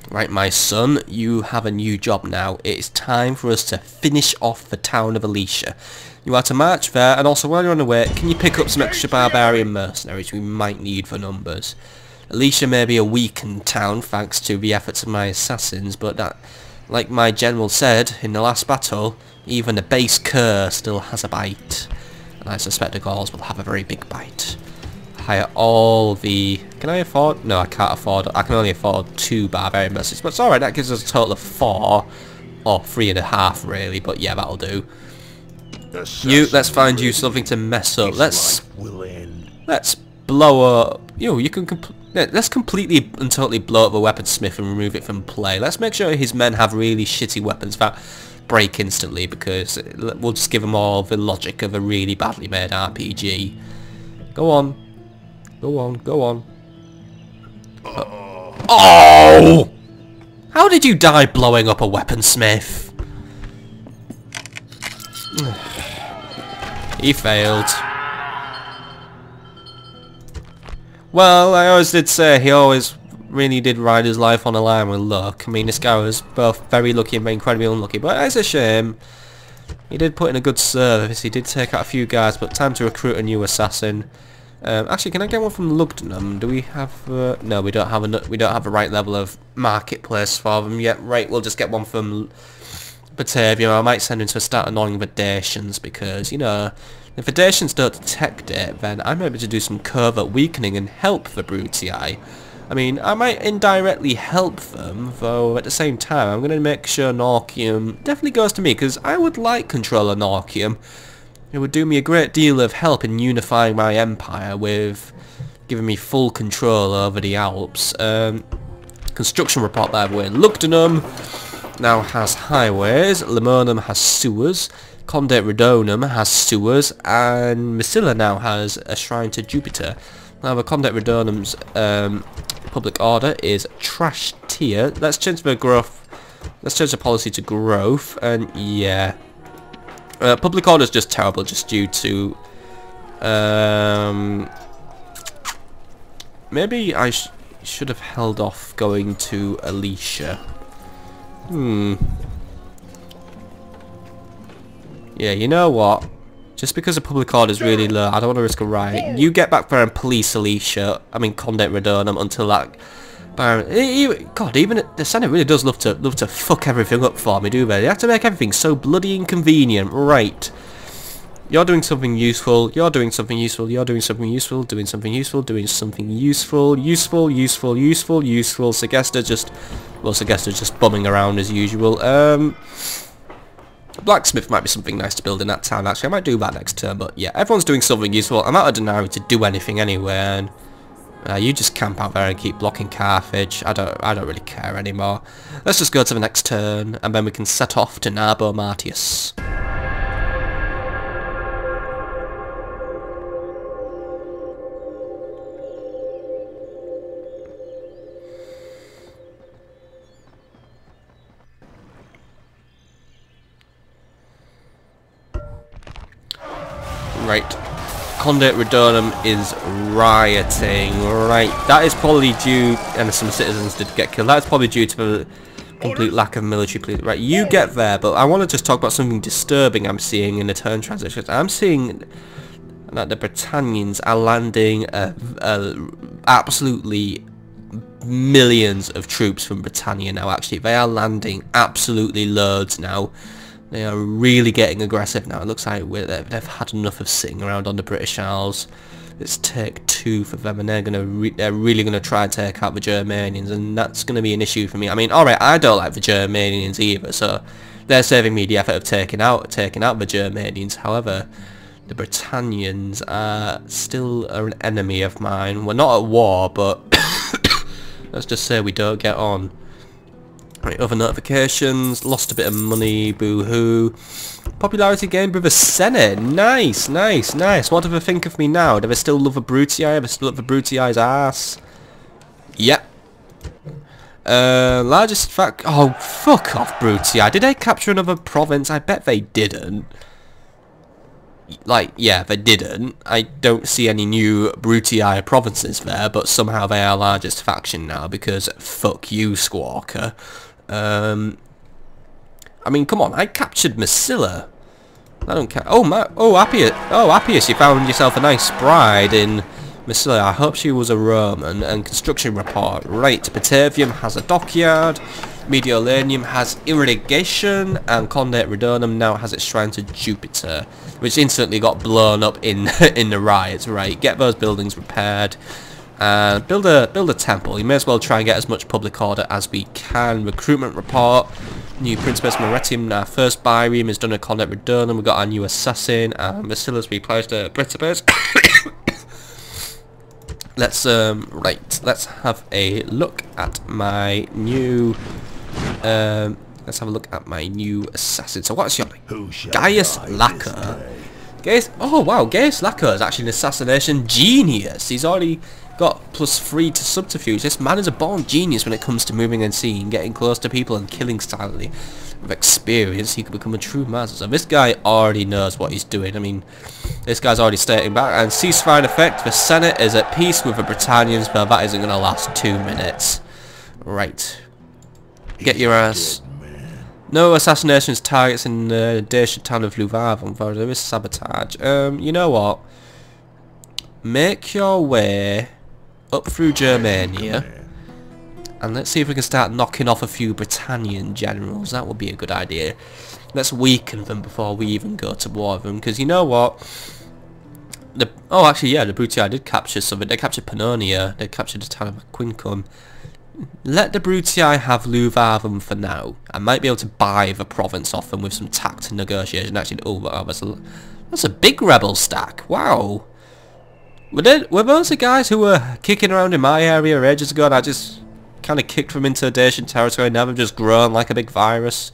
Right, my son, you have a new job now. It is time for us to finish off the town of Alicia. You are to march there, and also while you're on the way, can you pick up some extra barbarian mercenaries we might need for numbers? Alicia may be a weakened town thanks to the efforts of my assassins, but that, like my general said in the last battle, even a base cur still has a bite. And I suspect the Gauls will have a very big bite. hire all the... Can I afford? No, I can't afford. I can only afford 2 barbarian mercenaries. But it's alright, that gives us a total of 4. Or 3.5 really, but yeah, that'll do. Let's find you something to mess up. Let's blow up. You can let's completely and totally blow up the weaponsmith and remove it from play. Let's make sure his men have really shitty weapons that break instantly, because we'll just give them all the logic of a really badly made RPG. Go on. Go on, go on. Oh! How did you die blowing up a weaponsmith? He failed. Well, I always did say he always really did ride his life on a line with luck. I mean, this guy was both very lucky and incredibly unlucky, but it's a shame. He did put in a good service. He did take out a few guys, but time to recruit a new assassin. Actually, can I get one from Lugdunum? Do we have? No, we don't have the right level of marketplace for them yet. Right, we'll just get one from Batavia. I might send him to start annoying Vedations, because, you know, if Vedations don't detect it, then I'm able to do some covert weakening and help the Brutii. I mean, I might indirectly help them, though at the same time I'm going to make sure Norcium definitely goes to me, because I would like control of Norcium. It would do me a great deal of help in unifying my empire with giving me full control over the Alps. Construction report, by the way. Lugdunum now has highways, Limonum has sewers, Condate Redonum has sewers, and Massila now has a shrine to Jupiter. Now the Condate Redonum's public order is trash tier. Let's change the growth. Let's change the policy to growth, and yeah. Public order is just terrible, just due to maybe I should have held off going to Alicia. Yeah, you know what? Just because the public order is really low, I don't want to risk a riot. You get back there and police Alicia. I mean, Condate Redonum until that. God, even the Senate really does love to fuck everything up for me, do they? They have to make everything so bloody inconvenient. Right. You're doing something useful, you're doing something useful, you're doing something useful, doing something useful, doing something useful, useful. Segesta just bumming around as usual. Blacksmith might be something nice to build in that town, actually. I might do that next turn, but yeah, everyone's doing something useful. I'm out of Denarii to do anything anyway, and you just camp out there and keep blocking Carthage. I don't really care anymore. Let's just go to the next turn, and then we can set off to Narbo Martius. Right. Condate Redonum is rioting. Right. That is probably due, and some citizens did get killed. That's probably due to the complete lack of military police. Right, you get there, but I want to just talk about something disturbing I'm seeing in the turn transitions. I'm seeing that the Britannians are landing absolutely millions of troops from Britannia now, actually. They are landing absolutely loads now. They are really getting aggressive now. It looks like they've had enough of sitting around on the British Isles. Let's take 2 for them, and they're really gonna try and take out the Germanians, and that's gonna be an issue for me. I mean, alright, I don't like the Germanians either, so they're saving me the effort of taking out the Germanians. However, the Britannians are still an enemy of mine. We're not at war, but let's just say we don't get on. Right, other notifications, lost a bit of money, boo-hoo. Popularity gained with the Senate, nice. What do they think of me now? Do they still love the Brutii? Do they still love the Brutii's ass? Yep. Largest fact... Oh, fuck off, Brutii. Did they capture another province? I bet they didn't. Like, yeah, they didn't. I don't see any new Brutii provinces there, but somehow they are largest faction now, because fuck you, Squawker. I mean, come on, I captured Massila. I don't care. Oh, Appius, you found yourself a nice bride in Massila. I hope she was a Roman. And construction report. Right, Batavium has a dockyard. Mediolanium has irrigation, and Condate Redonum now has its shrine to Jupiter, which instantly got blown up in in the riots. Right, get those buildings repaired and build a temple. You may as well try and get as much public order as we can. Recruitment report. New Principes Maritium, our first Byreme is done at Condate Redonum. We've got our new assassin, and Massila's replaced at Principes. Let's let's have a look at my new assassin. So what's your name? Gaius Lacquer. Oh wow, Gaius Lacquer is actually an assassination genius. He's already got +3 to subterfuge. This man is a born genius when it comes to moving and seeing, getting close to people and killing silently. With experience, he could become a true master. So this guy already knows what he's doing. I mean, this guy's already stating back. And ceasefire in effect. The Senate is at peace with the Britannians, but that isn't going to last 2 minutes. Right. Get your ass. No assassinations targets in the Dacian town of Luvarvum, though there is sabotage. You know what? Make your way up through Germania, and let's see if we can start knocking off a few Britannian generals. That would be a good idea. Let's weaken them before we even go to war with them, because you know what? Oh, actually, yeah, the Brutii did capture some of it. They captured Pannonia. They captured the town of Quincum. Let the Brutii have Luvarvum for now. I might be able to buy the province off them with some tact and negotiation. Actually, oh, that's a big rebel stack. Wow. Were those the guys who were kicking around in my area ages ago, and I just kind of kicked them into Dacian territory, and now they've just grown like a big virus?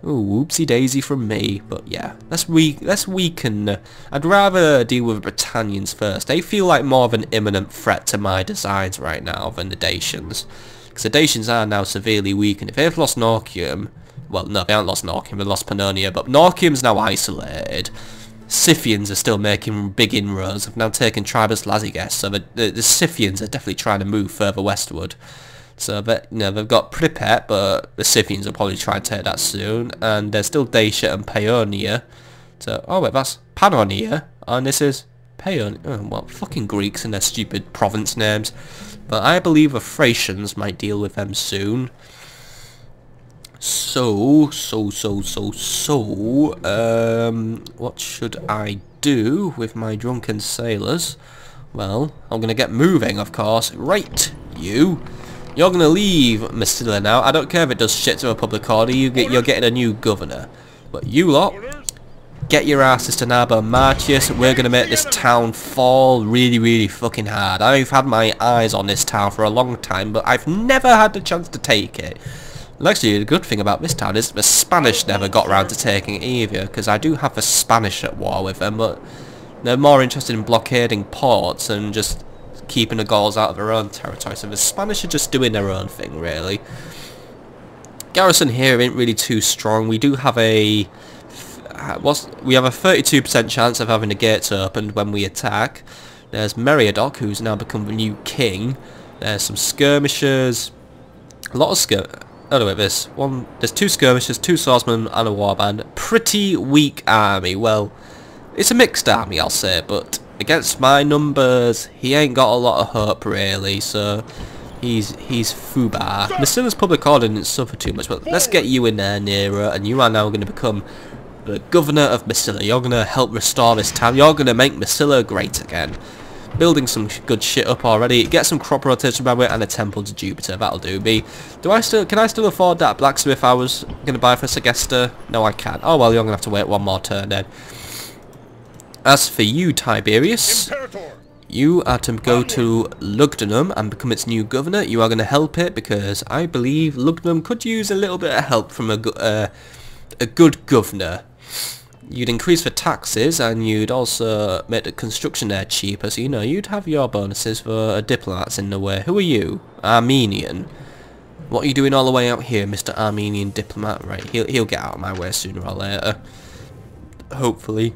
Ooh, whoopsie daisy from me. But yeah, let's weaken. I'd rather deal with the Britannians first. They feel like more of an imminent threat to my designs right now than the Dacians, because the Dacians are now severely weakened. If they've lost Norcium, well, no, they haven't lost Norcium, they lost Pannonia, but Norcium's now isolated. Scythians are still making big inroads. I've now taken Tribus Lazyges, so the Scythians are definitely trying to move further westward. So that, you know, they've got Pripyat, but the Scythians will probably try and take that soon. And there's still Dacia and Paeonia. So, oh wait, that's Pannonia, and this is Paeonia. Oh, well, fucking Greeks and their stupid province names. But I believe the Thracians might deal with them soon. So, what should I do with my drunken sailors? Well, I'm going to get moving, of course. Right, you're going to leave Massila now. I don't care if it does shit to a public order, you're getting a new governor. But you lot, get your asses to Nabo Martius. We're going to make this town fall really, really fucking hard. I've had my eyes on this town for a long time, but I've never had the chance to take it. And actually, the good thing about this town is the Spanish never got around to taking it either, because I do have the Spanish at war with them, but they're more interested in blockading ports and just keeping the Gauls out of their own territory. So the Spanish are just doing their own thing, really. Garrison here ain't really too strong. We do have a 32% chance of having the gates opened when we attack. There's Meriadoc, who's now become the new king. There's some skirmishers, a lot of oh wait, there's 2 skirmishers, 2 swordsmen, and a warband. Pretty weak army. Well, it's a mixed army, I'll say, but against my numbers, he ain't got a lot of hope really. So he's foobar. Massila's public order didn't suffer too much, but let's get you in there, Nero, and you are now going to become the governor of Massila. You're going to help restore this town. You're going to make Massila great again. Building some good shit up already. Get some crop rotation by the way, and a temple to Jupiter. That'll do me. Can I still afford that blacksmith I was going to buy for Segesta? No, I can't. Oh well, you're going to have to wait one more turn then. As for you, Tiberius, you are to go to Lugdunum and become its new governor. You are going to help it because I believe Lugdunum could use a little bit of help from a good governor. You'd increase the taxes, and you'd also make the construction there cheaper, so you know, you'd have your bonuses for diplomats in the way. Who are you? Armenian. What are you doing all the way out here, Mr. Armenian diplomat? Right, he'll get out of my way sooner or later. Hopefully.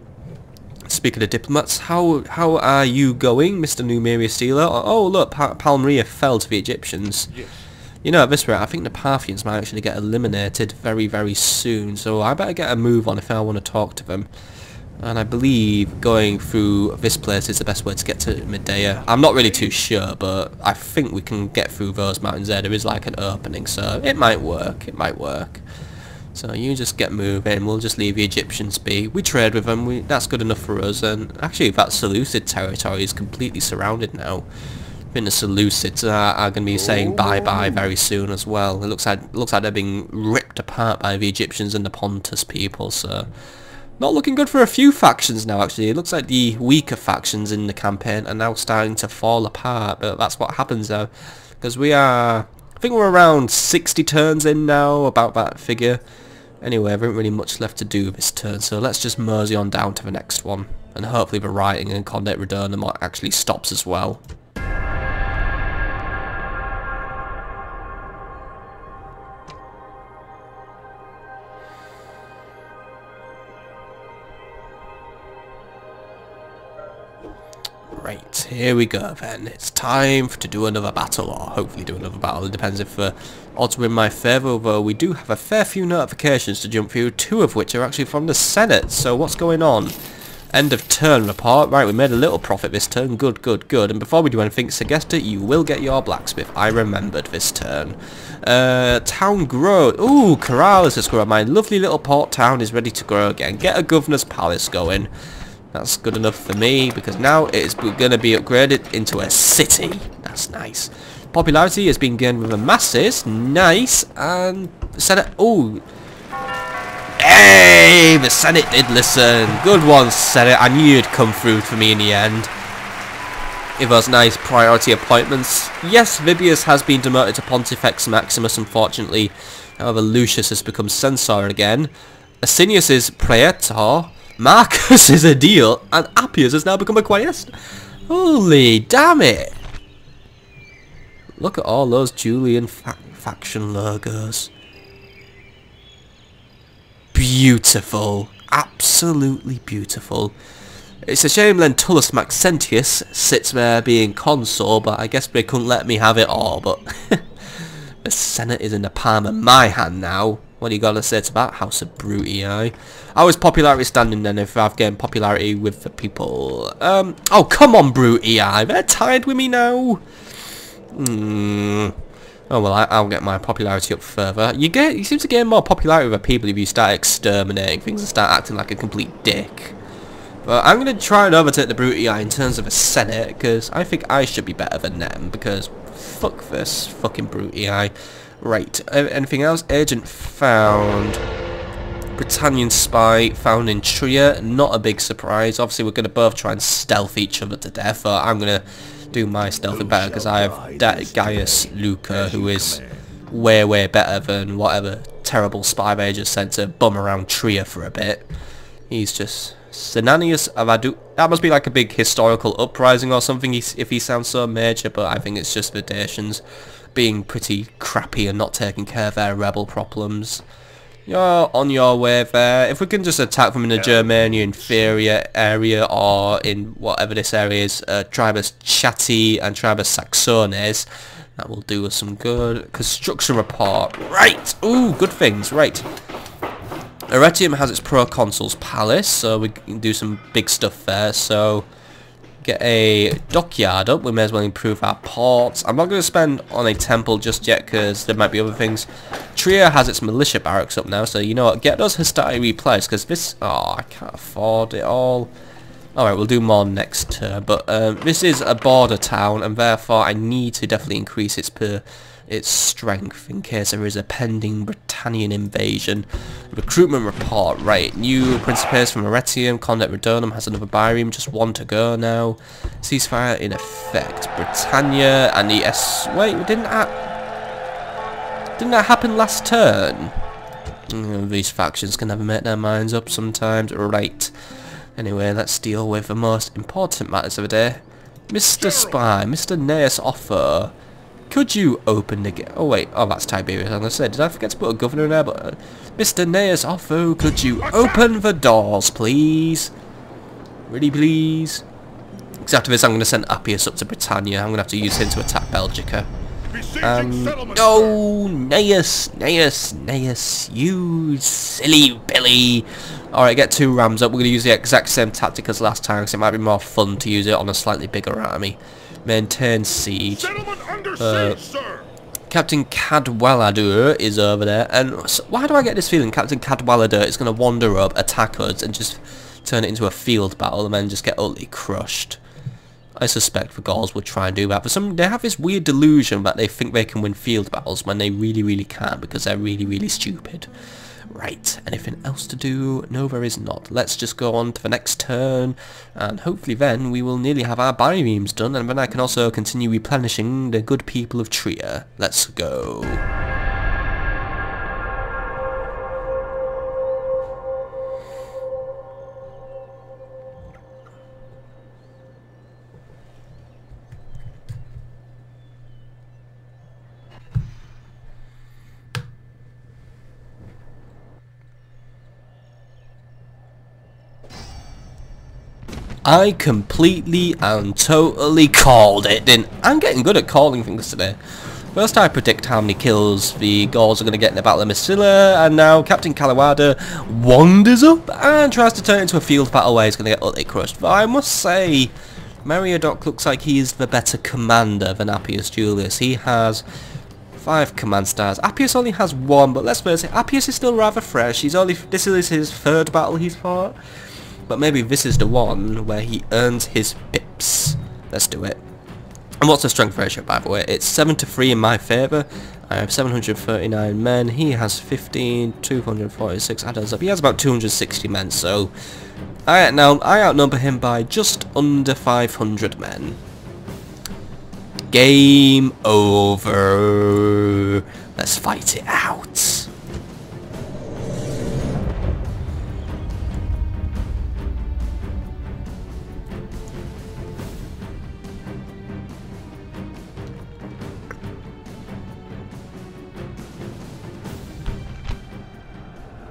Speaking of diplomats, how are you going, Mr. Numerius Dealer? Oh look, Palmyra fell to the Egyptians. Yes. You know, at this rate, I think the Parthians might actually get eliminated very, very soon, so I better get a move on if I want to talk to them. And I believe going through this place is the best way to get to Medea. I'm not really too sure, but I think we can get through those mountains there. There is like an opening, so it might work. It might work. So you just get moving. We'll just leave the Egyptians be. We trade with them. That's good enough for us. And actually, that Seleucid territory is completely surrounded now. I think the Seleucids are going to be saying bye-bye very soon as well. It looks like they're being ripped apart by the Egyptians and the Pontus people. So not looking good for a few factions now, actually. It looks like the weaker factions in the campaign are now starting to fall apart. But that's what happens now. Because we are... I think we're around 60 turns in now, about that figure. Anyway, there isn't really much left to do this turn, so let's just mosey on down to the next one. And hopefully the writing and Condet Redonum actually stops as well. Right, here we go then. It's time to do another battle, or hopefully do another battle. It depends if the odds were in my favour, although we do have a fair few notifications to jump through, 2 of which are actually from the Senate. So what's going on? End of turn report. Right, we made a little profit this turn. Good, good, good. And before we do anything, Segesta, you will get your blacksmith. I remembered this turn. Town grow. Ooh, Corrales has grown. My lovely little port town is ready to grow again. Get a governor's palace going. That's good enough for me, because now it is going to be upgraded into a city. That's nice. Popularity has been gained with the masses. Nice. And the Senate... Ooh. Hey! The Senate did listen. Good one, Senate. I knew you'd come through for me in the end. Give us nice priority appointments. Yes, Vibius has been demoted to Pontifex Maximus, unfortunately. However, Lucius has become censor again. Asinius is praetor. Marcus is a deal, and Appius has now become a quaest. Holy damn it! Look at all those Julian faction logos. Beautiful. Absolutely beautiful. It's a shame Lentulus Maxentius sits there being consul, but I guess they couldn't let me have it all, but the Senate is in the palm of my hand now. What do you got to say to that, House of Brutii? How is popularity standing then if I've gained popularity with the people? Oh, come on, Brutii. They're tied with me now. Oh, well, I'll get my popularity up further. You seem to gain more popularity with the people if you start exterminating things and start acting like a complete dick. But I'm going to try and overtake the Brutii in terms of a Senate, because I think I should be better than them, because fuck this fucking Brutii. Right, anything else? Agent found. Britannian spy found in Trier. Not a big surprise. Obviously, we're going to both try and stealth each other to death. But I'm going to do my stealthing better because I have Gaius Luca, who is way, way better than whatever terrible spy they just sent to bum around Trier for a bit. He's just... Asinius Avadu. That must be like a big historical uprising or something if he sounds so major, but I think it's just the Dacians being pretty crappy and not taking care of their rebel problems. You're on your way there. If we can just attack them in the Germania inferior area, or in whatever this area is, Tribus Chatti and Tribus Saxones, that will do us some good. Construction report. Right! Ooh, good things. Right. Arretium has its proconsul's palace, so we can do some big stuff there. So get a dockyard up. We may as well improve our ports. I'm not going to spend on a temple just yet because there might be other things. Trier has its militia barracks up now, so you know what, get those Hastati replaced, because this... Oh, I can't afford it all. Alright, we'll do more next turn, but this is a border town, and therefore I need to definitely increase its strength in case there is a pending Britannian invasion. Recruitment report. Right, new Principes from Arretium. Condet Redonum has another barium, just 1 to go now. Ceasefire in effect. Britannia and the Wait, didn't that happen last turn? These factions can never make their minds up sometimes. Right. Anyway, let's deal with the most important matters of the day. Mr. Spy, Mr. Neus Offer. Could you open the gate? Oh wait, oh that's Tiberius. I'm gonna say, did I forget to put a governor in there? But Mr. Neus Offer, could you open the doors, please? Really, please? Because after this, I'm gonna send Appius up to Britannia. I'm gonna have to use him to attack Belgica. Oh, Neus, you silly Billy. Alright, get 2 rams up. We're going to use the exact same tactic as last time, because it might be more fun to use it on a slightly bigger army. Maintain siege. Settlement under siege, sir. Captain Cadwallader is over there, and why do I get this feeling Captain Cadwallader is going to wander up, attack us, and just turn it into a field battle, and then just get utterly crushed? I suspect the Gauls would try and do that. For some, they have this weird delusion that they think they can win field battles when they really, really can't, because they're really, really stupid. Right, anything else to do? No, there is not. Let's just go on to the next turn, and hopefully then we will nearly have our biremes done, and then I can also continue replenishing the good people of Trier. Let's go. I completely and totally called it, didn't I? I'm getting good at calling things today. First I predict how many kills the Gauls are going to get in the Battle of Massila, and now Captain Calawada wanders up and tries to turn it into a field battle where he's going to get utterly crushed. But I must say, Meriadoc looks like he is the better commander than Appius Julius. He has 5 command stars. Appius only has 1, but let's face it, Appius is still rather fresh. This is his 3rd battle he's fought. But maybe this is the one where he earns his pips. Let's do it. And what's the strength ratio, by the way? It's 7-3 in my favour. I have 739 men. He has 15, 246. Adds up. He has about 260 men. So I outnumber him by just under 500 men. Game over. Let's fight it out.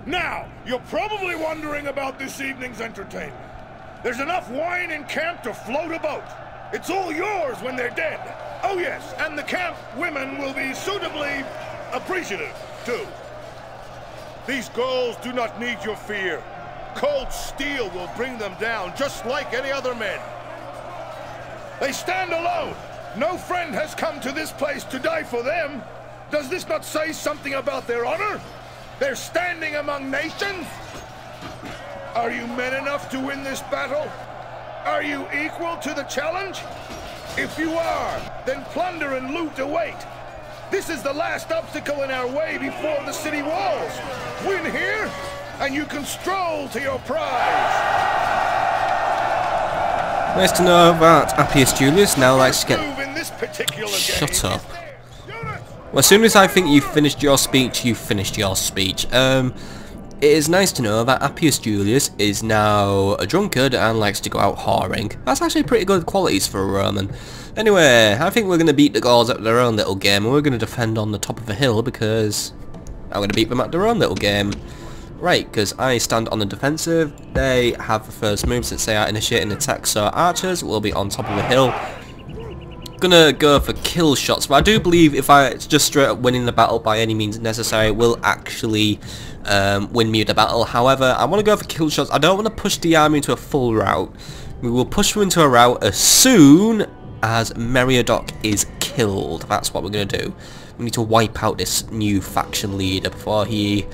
Now, you're probably wondering about this evening's entertainment. There's enough wine in camp to float a boat. It's all yours when they're dead. Oh yes, and the camp women will be suitably appreciative, too. These Gauls do not need your fear. Cold steel will bring them down, just like any other men. They stand alone. No friend has come to this place to die for them. Does this not say something about their honor? They're standing among nations? Are you men enough to win this battle? Are you equal to the challenge? If you are, then plunder and loot await. This is the last obstacle in our way before the city walls. Win here, and you can stroll to your prize. Nice to know that Appius Julius now likes to get... Shut up. Well, as soon as I think you've finished your speech, you've finished your speech. It is nice to know that Appius Julius is now a drunkard and likes to go out whoring. That's actually pretty good qualities for a Roman. Anyway, I think we're going to beat the Gauls at their own little game, and we're going to defend on the top of a hill because I'm going to beat them at their own little game. Right, because I stand on the defensive. They have the first move since they are initiating attack, so archers will be on top of the hill. Gonna go for kill shots, but I do believe if I just straight up winning the battle by any means necessary will actually win me the battle. However, I want to go for kill shots. I don't want to push the army into a full rout. We will push them into a rout as soon as Meriadoc is killed. That's what we're gonna do. We need to wipe out this new faction leader before he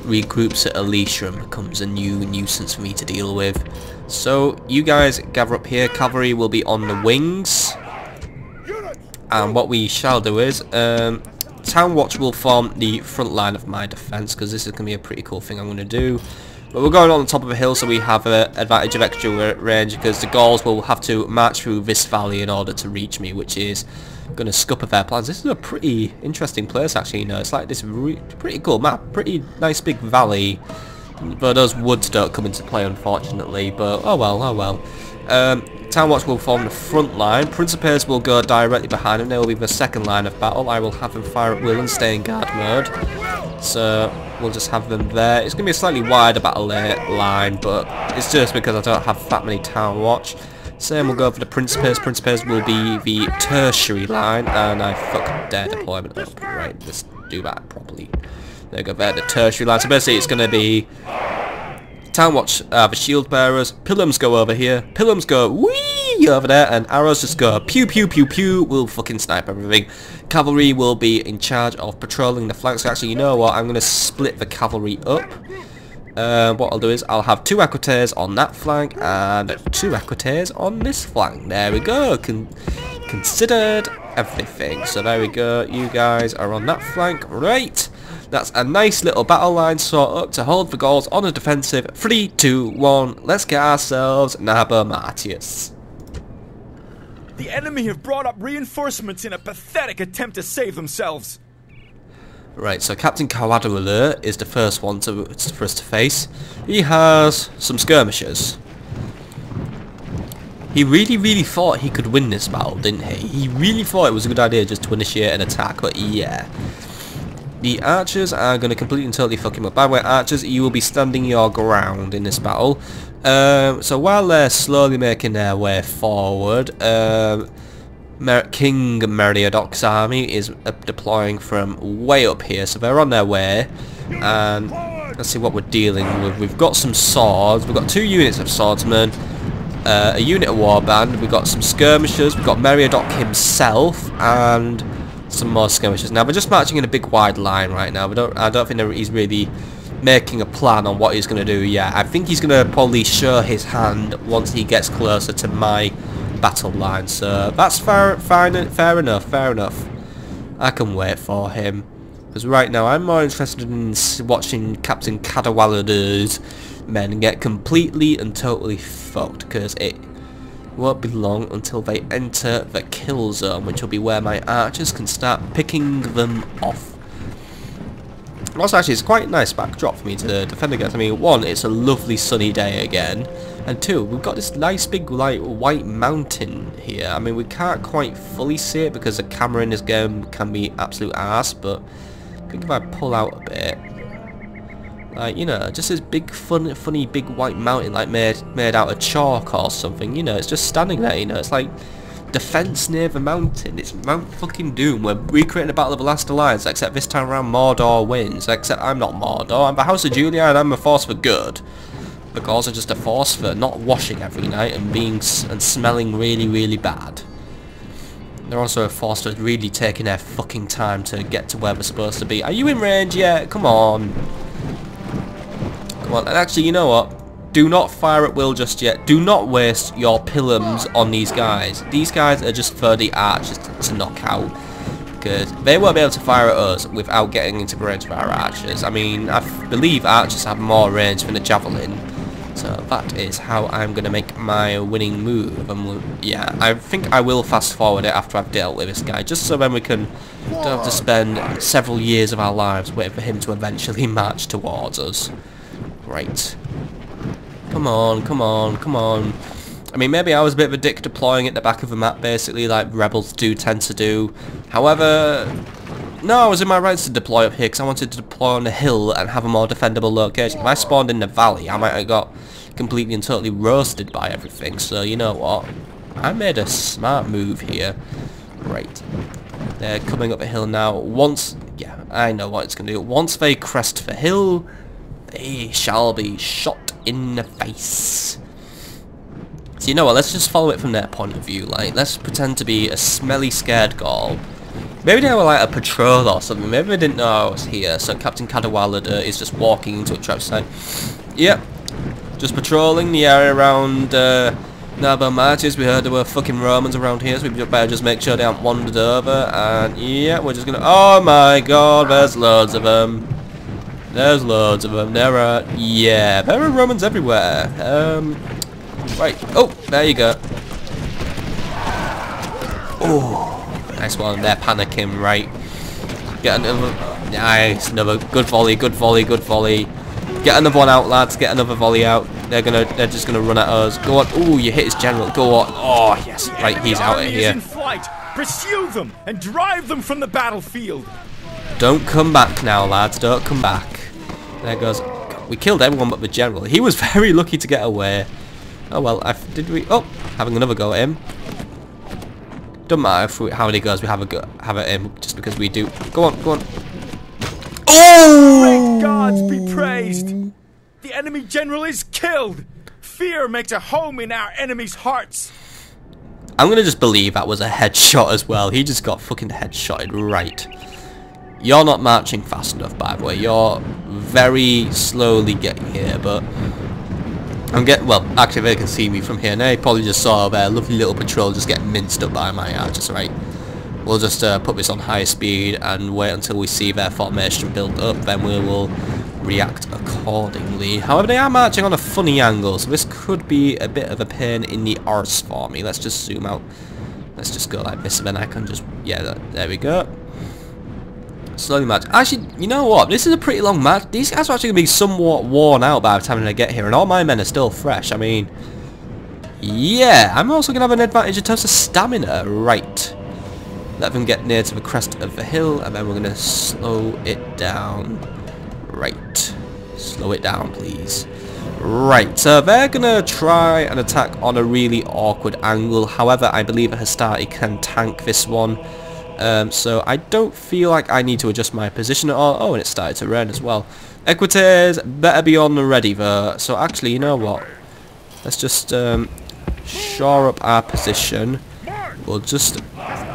regroups at Elysium, becomes a new nuisance for me to deal with. So you guys gather up here. Cavalry will be on the wings. And what we shall do is, Town Watch will form the front line of my defence, because this is going to be a pretty cool thing I'm going to do. But we're going on the top of a hill, so we have an advantage of extra range, because the Gauls will have to march through this valley in order to reach me, which is going to scupper their plans. This is a pretty interesting place, actually, you know. It's like this pretty cool map, pretty nice big valley. But those woods don't come into play, unfortunately, but oh well, oh well. Town Watch will form the front line. Principes will go directly behind them. They will be the second line of battle. I will have them fire at will and stay in guard mode. So we'll just have them there. It's going to be a slightly wider battle line, but it's just because I don't have that many Town Watch. Same will go for the Principes. Principes will be the tertiary line, and I fucked their deployment up. Right, let's do that properly. There you go, there, the tertiary line. So basically it's going to be Town Watch are the shield bearers. Pilums go over here. Pilums go wee over there, and arrows just go pew pew pew pew. We'll fucking snipe everything. Cavalry will be in charge of patrolling the flanks. Actually, you know what? I'm gonna split the cavalry up. What I'll do is I'll have 2 equites on that flank and 2 equites on this flank. There we go. Considered everything. So there we go. You guys are on that flank, right? That's a nice little battle line sort up to hold the Gauls on a defensive. 3, 2, 1. Let's get ourselves Naber Martius. The enemy have brought up reinforcements in a pathetic attempt to save themselves. Right, so Captain Cawadrilla is the first one for us to face. He has some skirmishers. He really thought he could win this battle, didn't he? He really thought it was a good idea just to initiate an attack, but yeah. The archers are going to completely and totally fuck him up. By the way, archers, you will be standing your ground in this battle. So while they're slowly making their way forward, King Meriadoc's army is deploying from way up here. So they're on their way. And let's see what we're dealing with. We've got some swords. We've got 2 units of swordsmen. A unit of warband. We've got some skirmishers. We've got Meriadoc himself. And some more skirmishers. Now we're just marching in a big wide line right now. I don't think he's really making a plan on what he's going to do yet. I think he's going to probably show his hand once he gets closer to my battle line. So that's fair enough. I can wait for him. Because right now I'm more interested in watching Captain Cadwallader's men get completely and totally fucked. Because it won't be long until they enter the kill zone, which will be where my archers can start picking them off. Also, actually, it's quite a nice backdrop for me to defend against. I mean, 1, it's a lovely sunny day again, and 2, we've got this nice big like white mountain here. I mean, we can't quite fully see it because the camera in this game can be absolute arse, but I think if I pull out a bit, like, you know, just this big funny big white mountain like made out of chalk or something, you know, it's just standing there, you know, it's like defense near the mountain. It's Mount fucking Doom. We're recreating the Battle of the Last Alliance, except this time around Mordor wins. Except I'm not Mordor, I'm the House of Julian and I'm a force for good. The Gauls are just a force for not washing every night and smelling really bad. They're also a force for really taking their fucking time to get to where they're supposed to be. Are you in range yet? Come on. Come on. And actually, you know what? Do not fire at will just yet. Do not waste your pilums on these guys. These guys are just for the archers to knock out. Because they won't be able to fire at us without getting into range of our archers. I mean, I believe archers have more range than a javelin. So that is how I'm going to make my winning move. Yeah, I think I will fast forward it after I've dealt with this guy. Just so then we don't have to spend several years of our lives waiting for him to eventually march towards us. Right. Come on. I mean, maybe I was a bit of a dick deploying at the back of the map, basically, like rebels do tend to do. However, no, I was in my rights to deploy up here because I wanted to deploy on the hill and have a more defendable location. If I spawned in the valley, I might have got completely and totally roasted by everything. So, you know what? I made a smart move here. Right. They're coming up the hill now. Yeah, I know what it's going to do. Once they crest the hill, they shall be shot in the face. So you know what, let's just follow it from their point of view. Like, let's pretend to be a smelly scared Gaul. Maybe they were like a patrol or something. Maybe they didn't know I was here. So Captain Cadwallader is just walking into a trap site. Yep, just patrolling the area around Naber Martius. We heard there were fucking Romans around here, so we better just make sure they haven't wandered over. And yeah, we're just gonna, oh my god, there's loads of them. There's loads of them. There are Romans everywhere. Right. Oh, there you go. Oh, nice one. They're panicking. Right. Get another. Nice. Another good volley. Good volley. Get another one out, lads. Get another volley out. They're just gonna run at us. Go on. Oh, you hit his general. Go on. Oh, yes. Right. He's out of here. In flight. Pursue them and drive them from the battlefield. Don't come back now, lads. Don't come back. There goes. We killed everyone but the general. He was very lucky to get away. Oh well. Did we? Oh, having another go at him. Doesn't matter how many goes we have at him, just because we do. Go on. Oh! Great gods be praised. The enemy general is killed! Fear makes a home in our enemies' hearts! I'm gonna just believe that was a headshot as well. He just got fucking headshotted right. You're not marching fast enough, by the way. You're very slowly getting here, but well, actually they can see me from here. They probably just saw their lovely little patrol just get minced up by my archers, right? We'll just put this on high speed and wait until we see their formation build up, then we will react accordingly. However, they are marching on a funny angle, so this could be a bit of a pain in the arse for me. Let's just zoom out. Let's just go like this, and then I can just, yeah, there we go. Slowly march. Actually, you know what? This is a pretty long match. These guys are actually going to be somewhat worn out by the time they get here, and all my men are still fresh. I mean, yeah, I'm also going to have an advantage in terms of stamina. Right. Let them get near to the crest of the hill, and then we're going to slow it down. Right. Slow it down, please. Right, so they're going to try and attack on a really awkward angle. However, I believe Hastati can tank this one. So I don't feel like I need to adjust my position at all. Oh, and it started to rain as well. Equites better be on the ready though. So actually, you know what? Let's just shore up our position. We'll just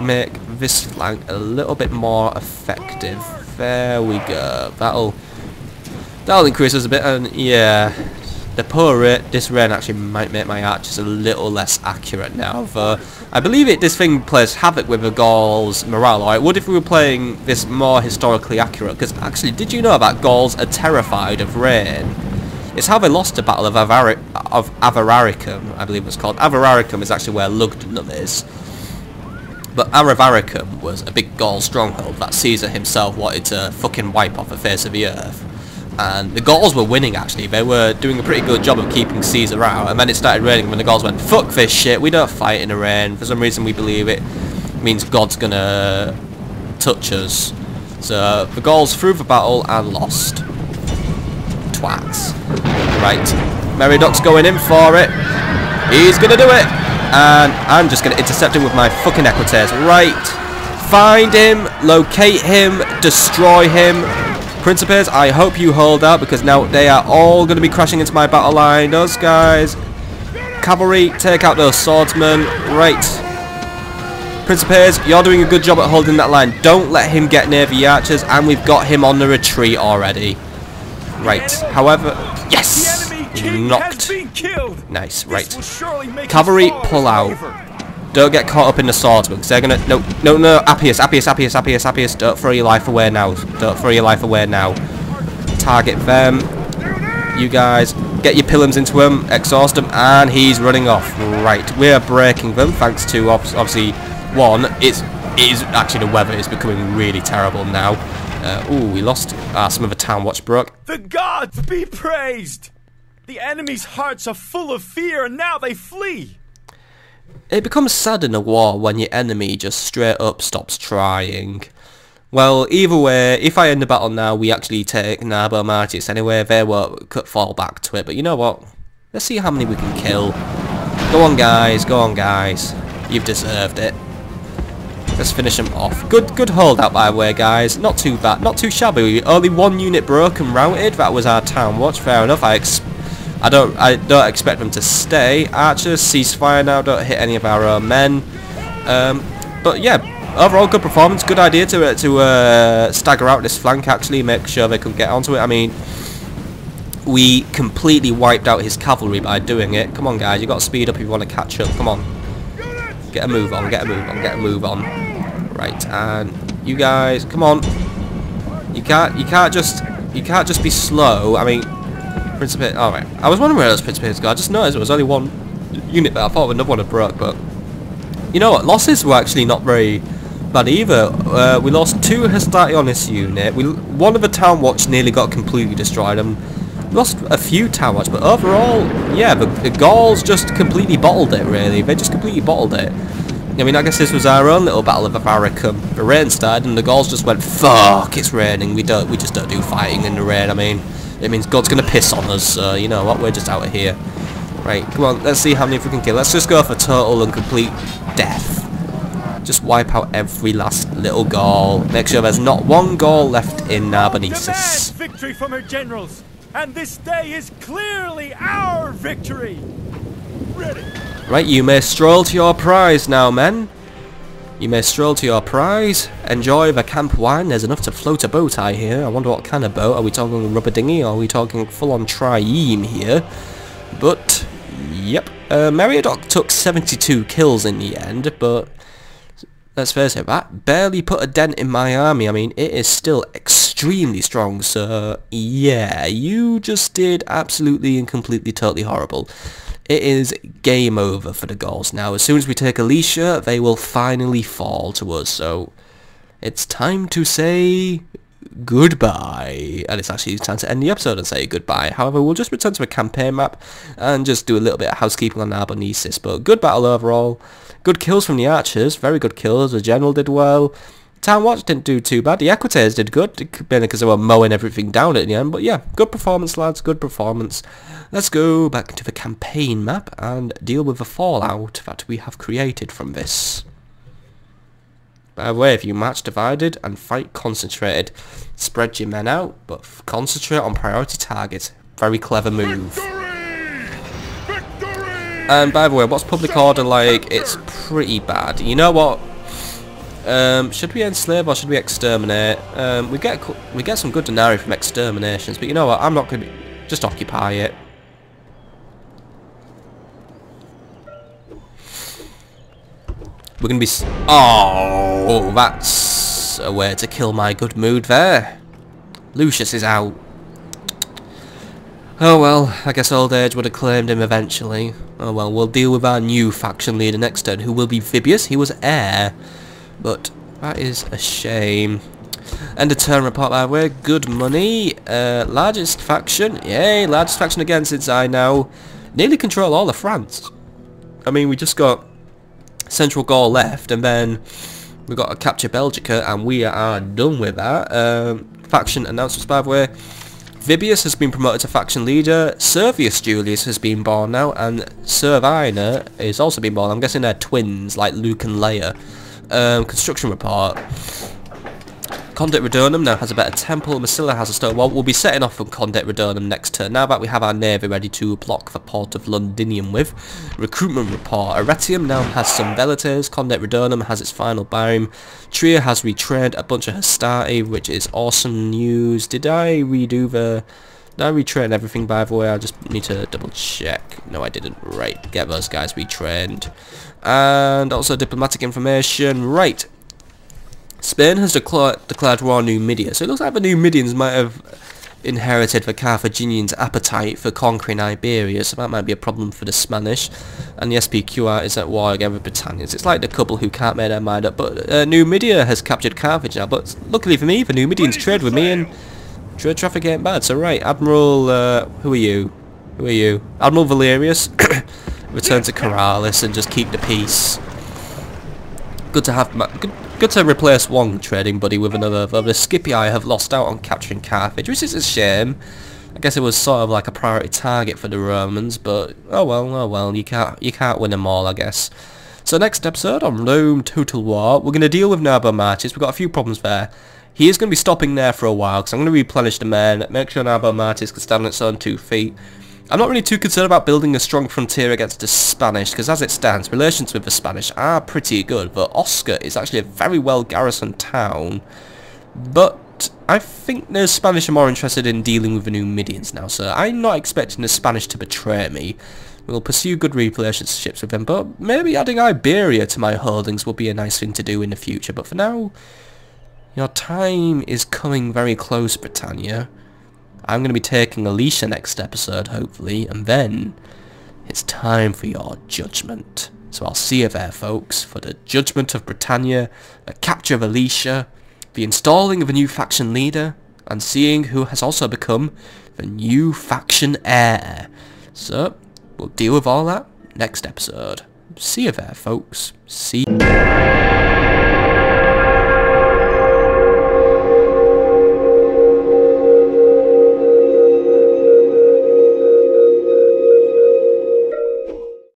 make this flank a little bit more effective. There we go. That'll increase us a bit, and yeah, the poor this rain actually might make my archers a little less accurate now. Though I believe this thing plays havoc with the Gauls' morale. Or it would if we were playing this more historically accurate. Because actually, did you know that Gauls are terrified of rain? It's how they lost the Battle of Avaricum, I believe it's called. Avaricum is actually where Lugdunum is. But Avaricum was a big Gaul stronghold that Caesar himself wanted to fucking wipe off the face of the earth. And the Gauls were winning, actually. They were doing a pretty good job of keeping Caesar out. And then it started raining when the Gauls went, fuck this shit, we don't fight in the rain. For some reason we believe it means God's gonna touch us. So the Gauls threw the battle and lost. Twats. Right. Merodach's going in for it. He's gonna do it. And I'm just gonna intercept him with my fucking Equites. Right. Find him, locate him, destroy him. Principes, I hope you hold out, because now they are all going to be crashing into my battle line. Those guys. Cavalry, take out those swordsmen. Right. Principes, you're doing a good job at holding that line. Don't let him get near the archers, and we've got him on the retreat already. Right. However, yes! Knocked. Nice, right. Cavalry, pull out. Don't get caught up in the swordsmen, because they're gonna... No, Appius, don't throw your life away now. Don't throw your life away now. Target them. You guys, get your pilums into him, exhaust them, and he's running off. Right, we're breaking them, thanks to, obviously, one, it is actually the weather is becoming really terrible now. Ooh, we lost some of the town watch broke. The gods be praised! The enemy's hearts are full of fear, and now they flee! It becomes sad in a war when your enemy just straight up stops trying. Well, either way, if I end the battle now, we actually take Narbo Martius anyway. They won't fall back to it. But you know what? Let's see how many we can kill. Go on, guys. Go on, guys. You've deserved it. Let's finish them off. Good holdout, by the way, guys. Not too bad. Not too shabby. Only one unit broken, routed. That was our town watch. Fair enough. I don't expect them to stay. Archers, ceasefire now. Don't hit any of our own men. But yeah, overall good performance. Good idea to stagger out this flank. Actually, make sure they could get onto it. I mean, we completely wiped out his cavalry by doing it. Come on, guys. You got to speed up if you want to catch up. Come on. Get a move on. Get a move on. Get a move on. Right, and you guys, come on. You can't just be slow. I mean. Principe, alright. I was wondering where those Principes go. I just noticed there was only one unit there. I thought another one had broke, but you know what? Losses were actually not very bad either. We lost 2 Hastati on this unit. One of the town watch nearly got completely destroyed, and we lost a few town watch, but overall, yeah, the Gauls just completely bottled it, really. They just completely bottled it. I mean, I guess this was our own little battle of Avaricum. The rain started, and the Gauls just went, fuck, it's raining. We just don't do fighting in the rain. I mean, it means God's gonna piss on us, so you know what, we're just out of here. Right, come on, let's see how many we can kill. Let's just go for total and complete death. Just wipe out every last little Gaul. Make sure there's not one Gaul left in Narbonensis. Victory from her generals, and this day is clearly our victory! Ready! Right, you may stroll to your prize now, men. You may stroll to your prize. Enjoy the camp wine. There's enough to float a boat, I hear. I wonder what kind of boat. Are we talking a rubber dinghy, or are we talking full-on trieme here? But, yep. Meriadoc took 72 kills in the end, but let's face it, that barely put a dent in my army. I mean, it is still extremely strong, so yeah, you just did absolutely and completely totally horrible. It is game over for the Gauls now. As soon as we take Alicia, they will finally fall to us, so it's time to say goodbye. And it's actually time to end the episode and say goodbye. However, we'll just return to a campaign map and just do a little bit of housekeeping on Arbonesis. But good battle overall. Good kills from the archers. Very good kills. The general did well. Town Watch didn't do too bad. The Equites did good. Mainly because they were mowing everything down at the end. But yeah, good performance, lads. Good performance. Let's go back to the campaign map and deal with the fallout that we have created from this. By the way, if you match divided and fight concentrated, spread your men out, but concentrate on priority targets. Very clever move. Victory! And by the way, what's public order like? It's pretty bad. You know what? Should we enslave or should we exterminate? We get some good denarii from exterminations, but you know what? I'm not going to just occupy it. We're going to be... Oh, that's a way to kill my good mood there. Lucius is out. Oh well, I guess old age would have claimed him eventually. Oh well, we'll deal with our new faction leader next turn, who will be Vibius. He was heir. But that is a shame. End of turn report, by the way. Good money. Largest faction. Yay, largest faction again, since I now nearly control all of France. I mean, we just got Central Gaul left, and then we got to capture Belgica, and we are done with that. Faction announcements, by the way. Vibius has been promoted to faction leader. Servius Julius has been born now, and Servina is also been born. I'm guessing they're twins, like Luke and Leia. Construction report. Condet Redonum now has a better temple. Massila has a stone wall. We'll be setting off from Condet Redonum next turn. Now that we have our navy ready to block the port of Londinium with. Recruitment report. Arretium now has some velites. Condet Redonum has its final biome. Trier has retrained a bunch of Hastati, which is awesome news. Did I retrain everything, by the way? I just need to double check. No, I didn't. Right, get those guys retrained. And also diplomatic information. Right. Spain has declared war on Numidia, so it looks like the Numidians might have inherited the Carthaginians' appetite for conquering Iberia, so that might be a problem for the Spanish. And the SPQR is at war again with Britannians. It's like the couple who can't make their mind up, but Numidia has captured Carthage now, but luckily for me, the Numidians trade with me, and trade traffic ain't bad. So right, Admiral, who are you? Who are you? Admiral Valerius, return to Corralis and just keep the peace. Good to have good to replace one trading buddy with another. The Scipii have lost out on capturing Carthage, which is a shame. I guess it was sort of like a priority target for the Romans, but oh well, you can't win them all, I guess. So next episode on Rome Total War, we're going to deal with Narbo Martis. We've got a few problems there. He is going to be stopping there for a while, because I'm going to replenish the men, make sure Narbo Martis can stand on its own 2 feet. I'm not really too concerned about building a strong frontier against the Spanish, because as it stands, relations with the Spanish are pretty good, but Oscar is actually a very well garrisoned town. But I think the Spanish are more interested in dealing with the Numidians now, so I'm not expecting the Spanish to betray me. We'll pursue good relationships with them, but maybe adding Iberia to my holdings will be a nice thing to do in the future. But for now, your time is coming very close, Britannia. I'm going to be taking Alicia next episode, hopefully, and then it's time for your judgment. So I'll see you there, folks, for the judgment of Britannia, the capture of Alicia, the installing of a new faction leader, and seeing who has also become the new faction heir. So, we'll deal with all that next episode. See you there, folks. See you.